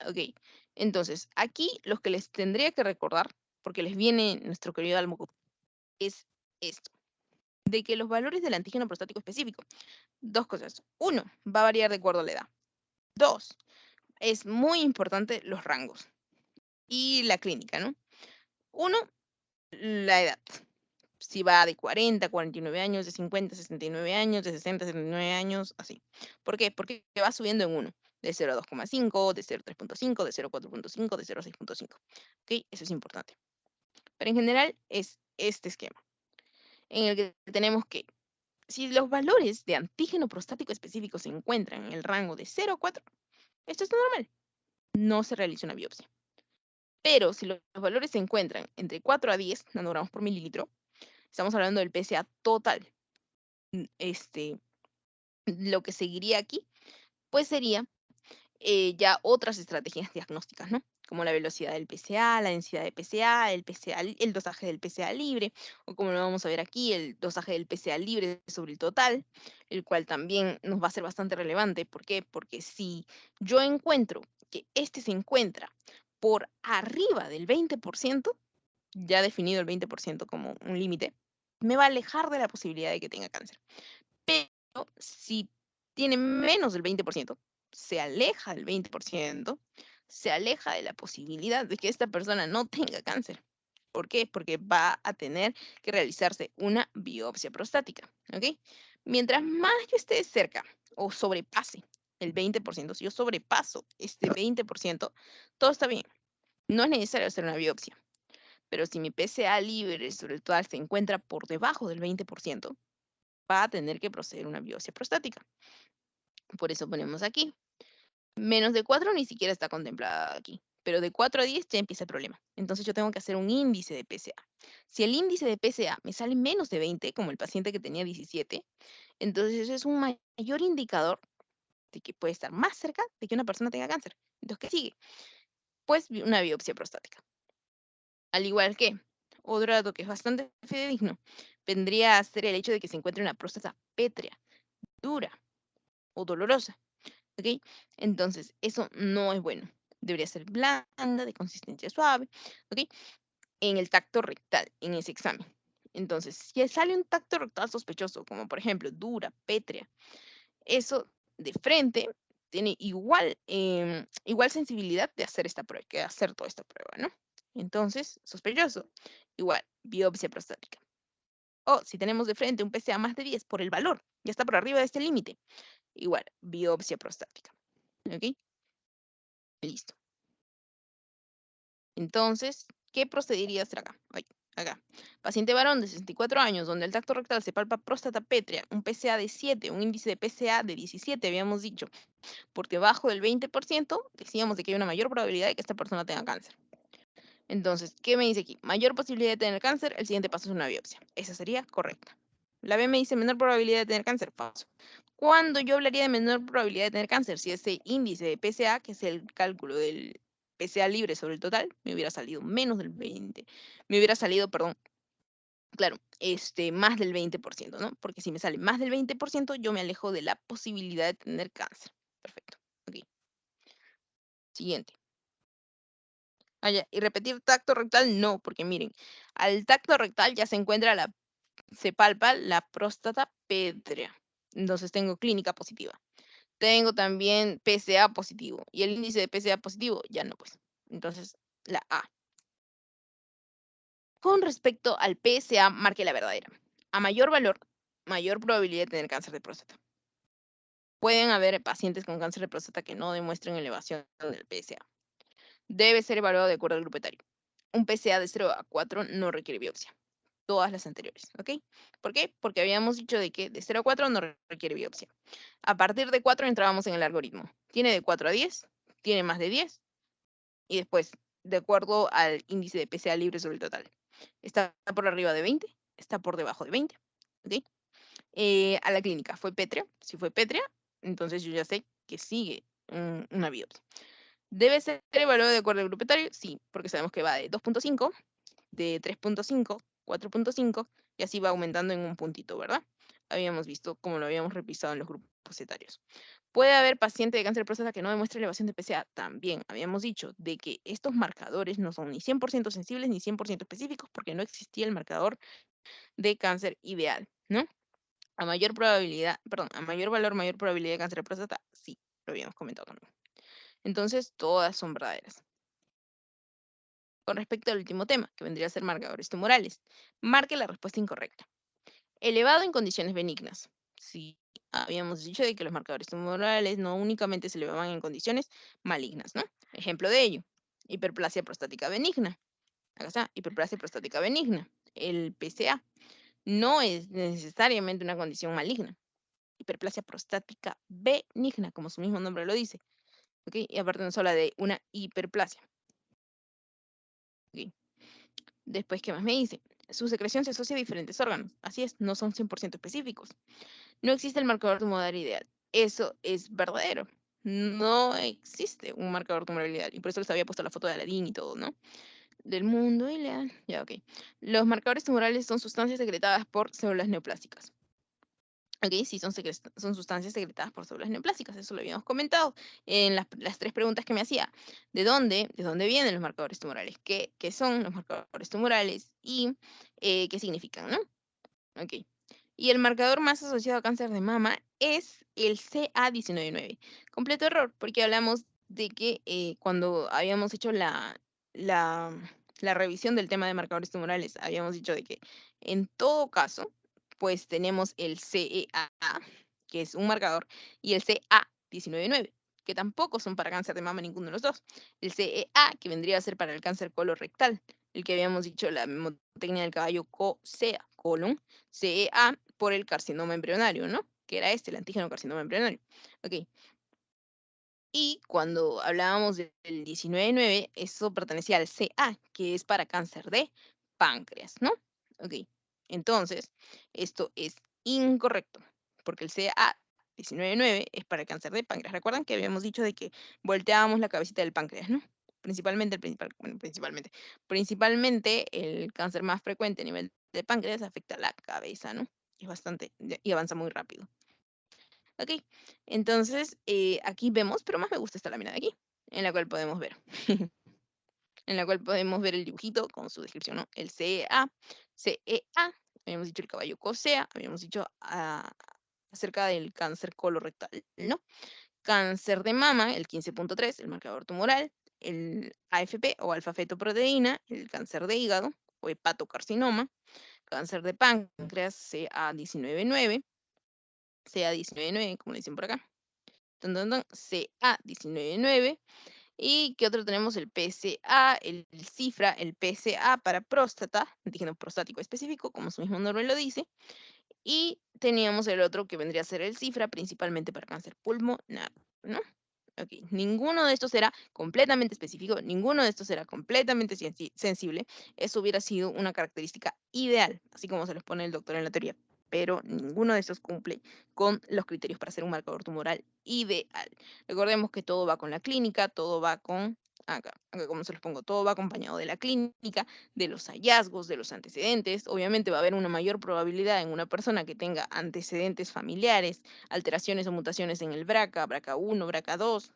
Ok, entonces, aquí lo que les tendría que recordar, porque les viene nuestro querido Almo, es esto, de que los valores del antígeno prostático específico, dos cosas. Uno, va a variar de acuerdo a la edad. Dos, es muy importante los rangos y la clínica, ¿no? Uno, la edad. Si va de 40 a 49 años, de 50 a 69 años, de 60 a 79 años, así. ¿Por qué? Porque va subiendo en uno. De 0 a 2,5, de 0 a 3,5, de 0 a 4,5, de 0 a 6,5. ¿Ok? Eso es importante. Pero en general es este esquema, en el que tenemos que, si los valores de antígeno prostático específico se encuentran en el rango de 0 a 4, esto es normal, no se realiza una biopsia. Pero si los valores se encuentran entre 4 a 10 nanogramos por mililitro, estamos hablando del PSA total. Este, lo que seguiría aquí, pues sería ya otras estrategias diagnósticas, ¿no? Como la velocidad del PSA, la densidad de PSA, el dosaje del PSA libre, o como lo vamos a ver aquí, el dosaje del PSA libre sobre el total, el cual también nos va a ser bastante relevante. ¿Por qué? Porque si yo encuentro que este se encuentra por arriba del 20%, ya definido el 20% como un límite, me va a alejar de la posibilidad de que tenga cáncer. Pero si tiene menos del 20%, se aleja del 20%, se aleja de la posibilidad de que esta persona no tenga cáncer. ¿Por qué? Porque va a tener que realizarse una biopsia prostática, ¿ok? Mientras más yo esté cerca o sobrepase el 20%, si yo sobrepaso este 20%, todo está bien. No es necesario hacer una biopsia. Pero si mi PSA libre sobre el total se encuentra por debajo del 20%, va a tener que proceder una biopsia prostática. Por eso ponemos aquí. Menos de 4 ni siquiera está contemplada aquí. Pero de 4 a 10 ya empieza el problema. Entonces yo tengo que hacer un índice de PSA. Si el índice de PSA me sale menos de 20, como el paciente que tenía 17, entonces eso es un mayor indicador de que puede estar más cerca de que una persona tenga cáncer. Entonces, ¿qué sigue? Pues una biopsia prostática. Al igual que otro dato que es bastante fidedigno, vendría a ser el hecho de que se encuentre una próstata pétrea, dura o dolorosa. ¿Ok? Entonces, eso no es bueno. Debería ser blanda, de consistencia suave, ¿ok? En el tacto rectal, en ese examen. Entonces, si sale un tacto rectal sospechoso, como por ejemplo dura, pétrea, eso de frente tiene igual sensibilidad de hacer esta prueba, que hacer toda esta prueba, ¿no? Entonces, sospechoso, igual, biopsia prostática. O si tenemos de frente un PSA más de 10 por el valor, ya está por arriba de este límite, igual, biopsia prostática. ¿Ok? Listo. Entonces, ¿qué procedería a hacer acá? Ay, acá. Paciente varón de 64 años, donde el tacto rectal se palpa próstata pétrea, un PSA de 7, un índice de PSA de 17, habíamos dicho, por debajo del 20%, decíamos de que hay una mayor probabilidad de que esta persona tenga cáncer. Entonces, ¿qué me dice aquí? Mayor posibilidad de tener cáncer, el siguiente paso es una biopsia. Esa sería correcta. La B me dice menor probabilidad de tener cáncer, falso. ¿Cuándo yo hablaría de menor probabilidad de tener cáncer? Si ese índice de PSA, que es el cálculo del PSA libre sobre el total, me hubiera salido menos del 20. Me hubiera salido, perdón, claro, más del 20%, ¿no? Porque si me sale más del 20%, yo me alejo de la posibilidad de tener cáncer. Perfecto. Ok. Siguiente. Ah, ya. Y repetir tacto rectal, no, porque miren, al tacto rectal ya se palpa la próstata pétrea. Entonces tengo clínica positiva. Tengo también PSA positivo. Y el índice de PSA positivo, ya no, pues. Entonces, la A. Con respecto al PSA, marque la verdadera. A mayor valor, mayor probabilidad de tener cáncer de próstata. Pueden haber pacientes con cáncer de próstata que no demuestren elevación del PSA. Debe ser evaluado de acuerdo al grupo etario. Un PSA de 0 a 4 no requiere biopsia. Todas las anteriores, ¿ok? ¿Por qué? Porque habíamos dicho de que de 0 a 4 no requiere biopsia. A partir de 4 entrábamos en el algoritmo. Tiene de 4 a 10, tiene más de 10, y después, de acuerdo al índice de PSA libre sobre el total. Está por arriba de 20, está por debajo de 20, ¿ok? A la clínica, ¿fue pétrea? Si fue pétrea, entonces yo ya sé que sigue una biopsia. ¿Debe ser evaluado de acuerdo al grupo etario? Sí, porque sabemos que va de 2.5, de 3.5, 4.5, y así va aumentando en un puntito, ¿verdad? Habíamos visto como lo habíamos revisado en los grupos etarios. Puede haber paciente de cáncer de próstata que no demuestre elevación de PSA. También habíamos dicho de que estos marcadores no son ni 100% sensibles ni 100% específicos porque no existía el marcador de cáncer ideal, ¿no? A mayor probabilidad, perdón, a mayor valor, mayor probabilidad de cáncer de próstata, sí, lo habíamos comentado también. Entonces, todas son verdaderas. Con respecto al último tema, que vendría a ser marcadores tumorales, marque la respuesta incorrecta. Elevado en condiciones benignas. Sí, habíamos dicho de que los marcadores tumorales no únicamente se elevaban en condiciones malignas, ¿no? Ejemplo de ello, hiperplasia prostática benigna. Acá está, hiperplasia prostática benigna. El PSA no es necesariamente una condición maligna. Hiperplasia prostática benigna, como su mismo nombre lo dice. ¿Ok? Y aparte nos habla de una hiperplasia. ¿Ok? Después, ¿qué más me dice? Su secreción se asocia a diferentes órganos. Así es, no son 100% específicos. No existe el marcador tumoral ideal. Eso es verdadero. No existe un marcador tumoral ideal. Y por eso les había puesto la foto de Aladín y todo, ¿no? Del mundo ideal. Ya, ok. Los marcadores tumorales son sustancias secretadas por células neoplásicas. ¿ok? Sí, son sustancias secretadas por células neoplásicas, eso lo habíamos comentado en las tres preguntas que me hacía. ¿De dónde vienen los marcadores tumorales? ¿Qué son los marcadores tumorales? Y qué significan, ¿no? Ok. Y el marcador más asociado a cáncer de mama es el CA19-9. Completo error, porque hablamos de que cuando habíamos hecho la, la revisión del tema de marcadores tumorales, habíamos dicho de que en todo caso, pues tenemos el CEA, que es un marcador, y el CA19-9, que tampoco son para cáncer de mama ninguno de los dos. El CEA, que vendría a ser para el cáncer colorectal, el que habíamos dicho, la memotecnia del caballo COSEA, colon, CEA por el carcinoma embrionario, ¿no? Que era el antígeno carcinoma embrionario. Ok. Y cuando hablábamos del 19-9, eso pertenecía al CA, que es para cáncer de páncreas, ¿no? Ok. Entonces, esto es incorrecto, porque el CA 19-9 es para el cáncer de páncreas. ¿Recuerdan que habíamos dicho de que volteábamos la cabecita del páncreas, ¿no? Principalmente el cáncer más frecuente a nivel de páncreas afecta a la cabeza, ¿no? Es bastante, y avanza muy rápido. Ok, entonces aquí vemos, pero más me gusta esta lámina de aquí, en la cual podemos ver, en la cual podemos ver el dibujito con su descripción, ¿no? El CEA, habíamos dicho el caballo cosea, habíamos dicho acerca del cáncer colorectal, ¿no? Cáncer de mama, el 15.3, el marcador tumoral, el AFP o alfa-fetoproteína, el cáncer de hígado o hepatocarcinoma, cáncer de páncreas, CA19-9, CA19-9, como le dicen por acá. CA19-9. ¿Y qué otro tenemos? El PSA, el cifra, el PSA para próstata, antígeno prostático específico, como su mismo nombre lo dice. Y teníamos el otro que vendría a ser el cifra, principalmente para cáncer pulmonar, ¿no? Ok, ninguno de estos era completamente específico, ninguno de estos era completamente sensible. Eso hubiera sido una característica ideal, así como se los pone el doctor en la teoría, pero ninguno de estos cumple con los criterios para ser un marcador tumoral ideal. Recordemos que todo va con la clínica, todo va con, acá como se los pongo, todo va acompañado de la clínica, de los hallazgos, de los antecedentes. Obviamente va a haber una mayor probabilidad en una persona que tenga antecedentes familiares, alteraciones o mutaciones en el BRCA, BRCA1, BRCA2.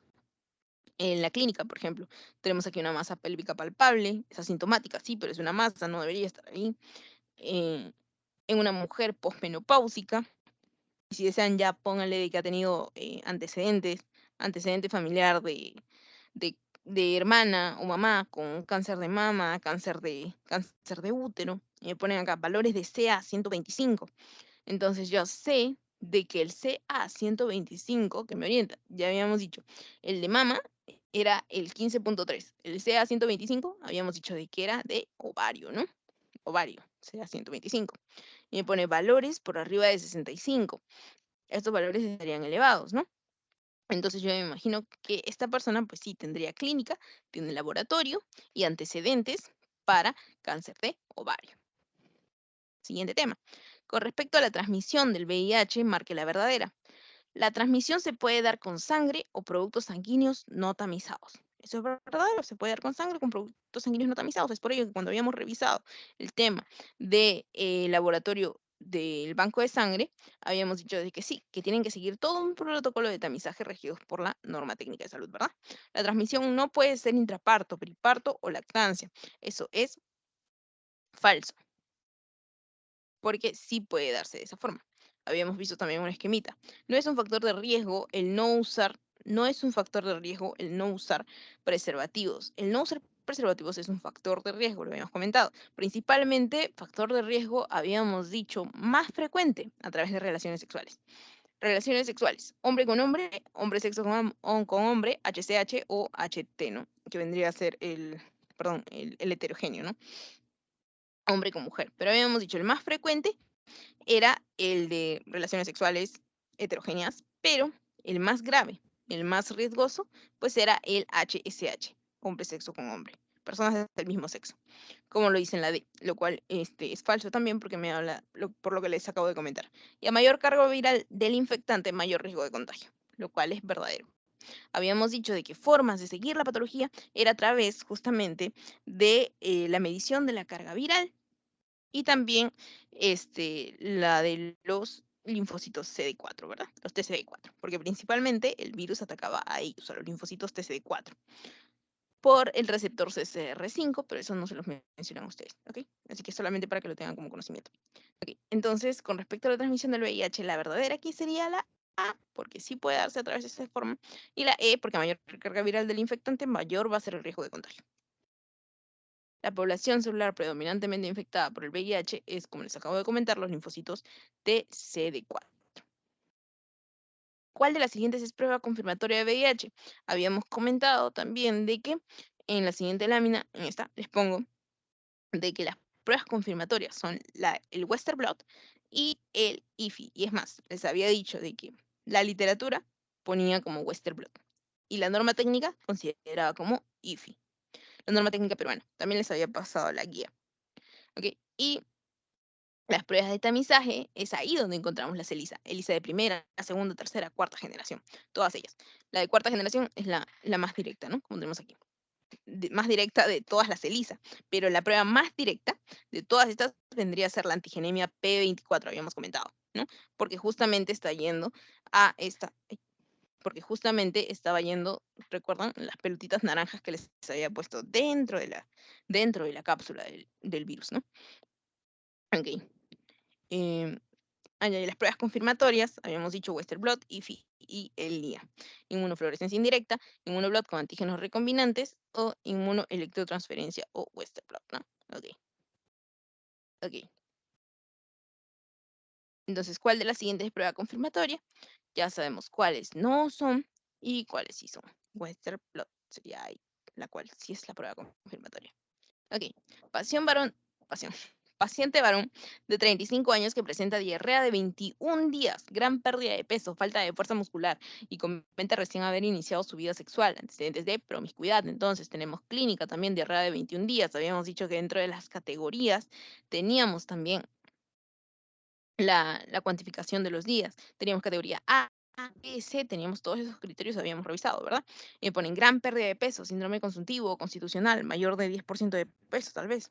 En la clínica, por ejemplo, tenemos aquí una masa pélvica palpable, es asintomática, sí, pero es una masa, no debería estar ahí. En una mujer posmenopáusica, y si desean ya pónganle de que ha tenido antecedente familiar de, de hermana o mamá con cáncer de mama, cáncer de útero, y me ponen acá valores de CA125. Entonces yo sé de que el CA125, que me orienta, ya habíamos dicho, el de mama era el 15.3. El CA125 habíamos dicho de que era de ovario, ¿no? Ovario, CA125. Y me pone valores por arriba de 65. Estos valores estarían elevados, ¿no? Entonces yo me imagino que esta persona pues sí tendría clínica, tiene laboratorio y antecedentes para cáncer de ovario. Siguiente tema. Con respecto a la transmisión del VIH, marque la verdadera. La transmisión se puede dar con sangre o productos sanguíneos no tamizados. Eso es verdadero, se puede dar con sangre o con productos sanguíneos no tamizados. Es por ello que cuando habíamos revisado el tema del laboratorio del banco de sangre, habíamos dicho de que sí, que tienen que seguir todo un protocolo de tamizaje regidos por la norma técnica de salud, ¿verdad? La transmisión no puede ser intraparto, periparto o lactancia. Eso es falso, porque sí puede darse de esa forma. Habíamos visto también un esquemita. No es un factor de riesgo el no usar, no es un factor de riesgo el no usar preservativos. El no usar preservativos es un factor de riesgo, lo habíamos comentado. Principalmente factor de riesgo, habíamos dicho, más frecuente a través de relaciones sexuales. Relaciones sexuales, hombre sexo con hombre, HCH o HT, ¿no? Que vendría a ser el heterogéneo, ¿no? Hombre con mujer. Pero habíamos dicho, el más frecuente era el de relaciones sexuales heterogéneas, pero el más grave, el más riesgoso, pues era el HSH, hombre sexo con hombre, personas del mismo sexo, como lo dice en la D, lo cual es falso también porque me habla por lo que les acabo de comentar. Y a mayor carga viral del infectante, mayor riesgo de contagio, lo cual es verdadero. Habíamos dicho de que formas de seguir la patología era a través justamente de la medición de la carga viral y también la de los linfocitos CD4, ¿verdad? Los TCD4, porque principalmente el virus atacaba a ellos, a los linfocitos TCD4, por el receptor CCR5, pero eso no se los mencionan ustedes, ¿ok? Así que solamente para que lo tengan como conocimiento. Ok, entonces, con respecto a la transmisión del VIH, la verdadera aquí sería la A, porque sí puede darse a través de esta forma, y la E, porque a mayor carga viral del infectante, mayor va a ser el riesgo de contagio. La población celular predominantemente infectada por el VIH es, como les acabo de comentar, los linfocitos TCD4. ¿Cuál de las siguientes es prueba confirmatoria de VIH? Habíamos comentado también de que en la siguiente lámina, en esta, les pongo de que las pruebas confirmatorias son el Western blot y el IFI. Y es más, les había dicho de que la literatura ponía como Western blot y la norma técnica consideraba como IFI. La norma técnica peruana. También les había pasado la guía. ¿Ok? Y las pruebas de tamizaje es ahí donde encontramos la ELISA. ELISA de primera, segunda, tercera, cuarta generación. Todas ellas. La de cuarta generación es la más directa, ¿no? Como tenemos aquí. Más directa de todas las ELISA. Pero la prueba más directa de todas estas vendría a ser la antigenemia P24, habíamos comentado, ¿no? Porque justamente está yendo a esta... Porque justamente estaba yendo, ¿recuerdan? Las pelotitas naranjas que les había puesto dentro de la cápsula del virus, ¿no? Ok. Em, y las pruebas confirmatorias, habíamos dicho Western blot, IFI y ELIA. Inmunofluorescencia indirecta, inmunoblot con antígenos recombinantes o inmunoelectrotransferencia o Western blot, ¿no? Ok. Ok. Entonces, ¿cuál de las siguientes es prueba confirmatoria? Ya sabemos cuáles no son y cuáles sí son. Western blot sería ahí, la cual sí es la prueba confirmatoria. Ok. Pasión varón, pasión. Paciente varón de 35 años que presenta diarrea de 21 días, gran pérdida de peso, falta de fuerza muscular y comenta recién haber iniciado su vida sexual, antecedentes de promiscuidad. Entonces tenemos clínica también, diarrea de 21 días. Habíamos dicho que dentro de las categorías teníamos también la cuantificación de los días. Teníamos categoría A, B, C, teníamos todos esos criterios, habíamos revisado, ¿verdad? Y me ponen gran pérdida de peso, síndrome consultivo o constitucional, mayor de 10% de peso tal vez.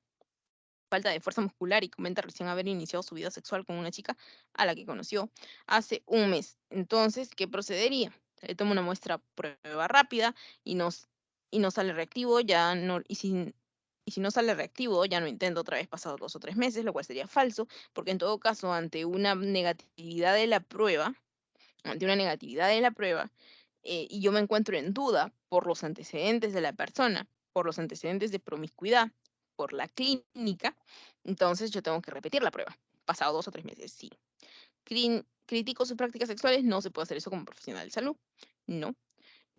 Falta de fuerza muscular y comenta recién haber iniciado su vida sexual con una chica a la que conoció hace un mes. Entonces, ¿qué procedería? Le tomo una muestra prueba rápida y no sale reactivo, ya no, y si no sale reactivo, ya no intento otra vez pasados 2 o 3 meses, lo cual sería falso, porque en todo caso, ante una negatividad de la prueba, y yo me encuentro en duda por los antecedentes de la persona, por los antecedentes de promiscuidad, por la clínica, entonces yo tengo que repetir la prueba. Pasado 2 o 3 meses, sí. ¿Critico sus prácticas sexuales? No se puede hacer eso como profesional de salud. No.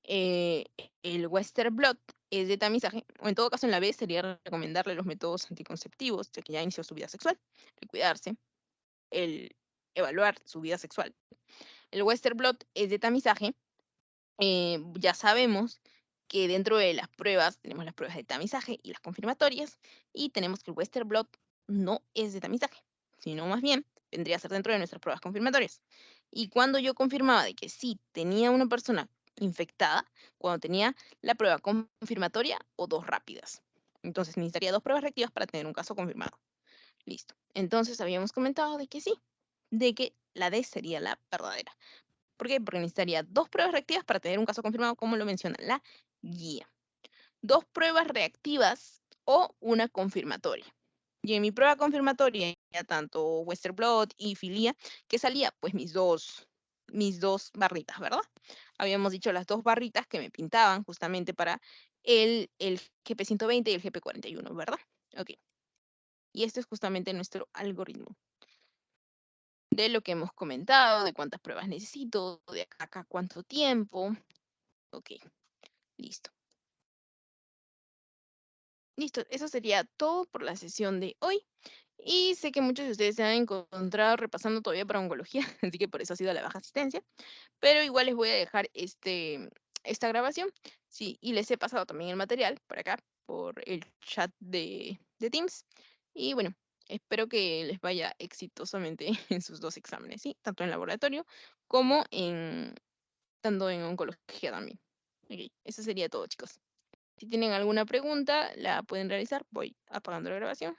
Eh, el Western blot es de tamizaje, o en todo caso en la B sería recomendarle los métodos anticonceptivos, ya que ya inició su vida sexual, el cuidarse, el evaluar su vida sexual. El Western blot es de tamizaje. Ya sabemos que dentro de las pruebas tenemos las pruebas de tamizaje y las confirmatorias, y tenemos que el Western blot no es de tamizaje, sino más bien vendría a ser dentro de nuestras pruebas confirmatorias. Y cuando yo confirmaba de que sí tenía una persona infectada, cuando tenía la prueba confirmatoria o dos rápidas. Entonces necesitaría dos pruebas reactivas para tener un caso confirmado. Listo. Entonces habíamos comentado de que sí, de que la D sería la verdadera. ¿Por qué? Porque necesitaría dos pruebas reactivas para tener un caso confirmado, como lo menciona la guía. Dos pruebas reactivas o una confirmatoria. Y en mi prueba confirmatoria, ya tanto Western blot y filia, ¿qué salía? Pues mis dos barritas, ¿verdad? Habíamos dicho las dos barritas que me pintaban justamente para el GP120 y el GP41, ¿verdad? Ok. Y este es justamente nuestro algoritmo de lo que hemos comentado, de cuántas pruebas necesito, de acá cuánto tiempo. Ok, listo. Listo, eso sería todo por la sesión de hoy. Y sé que muchos de ustedes se han encontrado repasando todavía para oncología, así que por eso ha sido la baja asistencia. Pero igual les voy a dejar esta grabación. Sí, y les he pasado también el material por acá, por el chat de Teams. Y bueno, espero que les vaya exitosamente en sus dos exámenes, ¿sí? Tanto en laboratorio como tanto en oncología también. Ok, eso sería todo, chicos. Si tienen alguna pregunta, la pueden realizar. Voy apagando la grabación.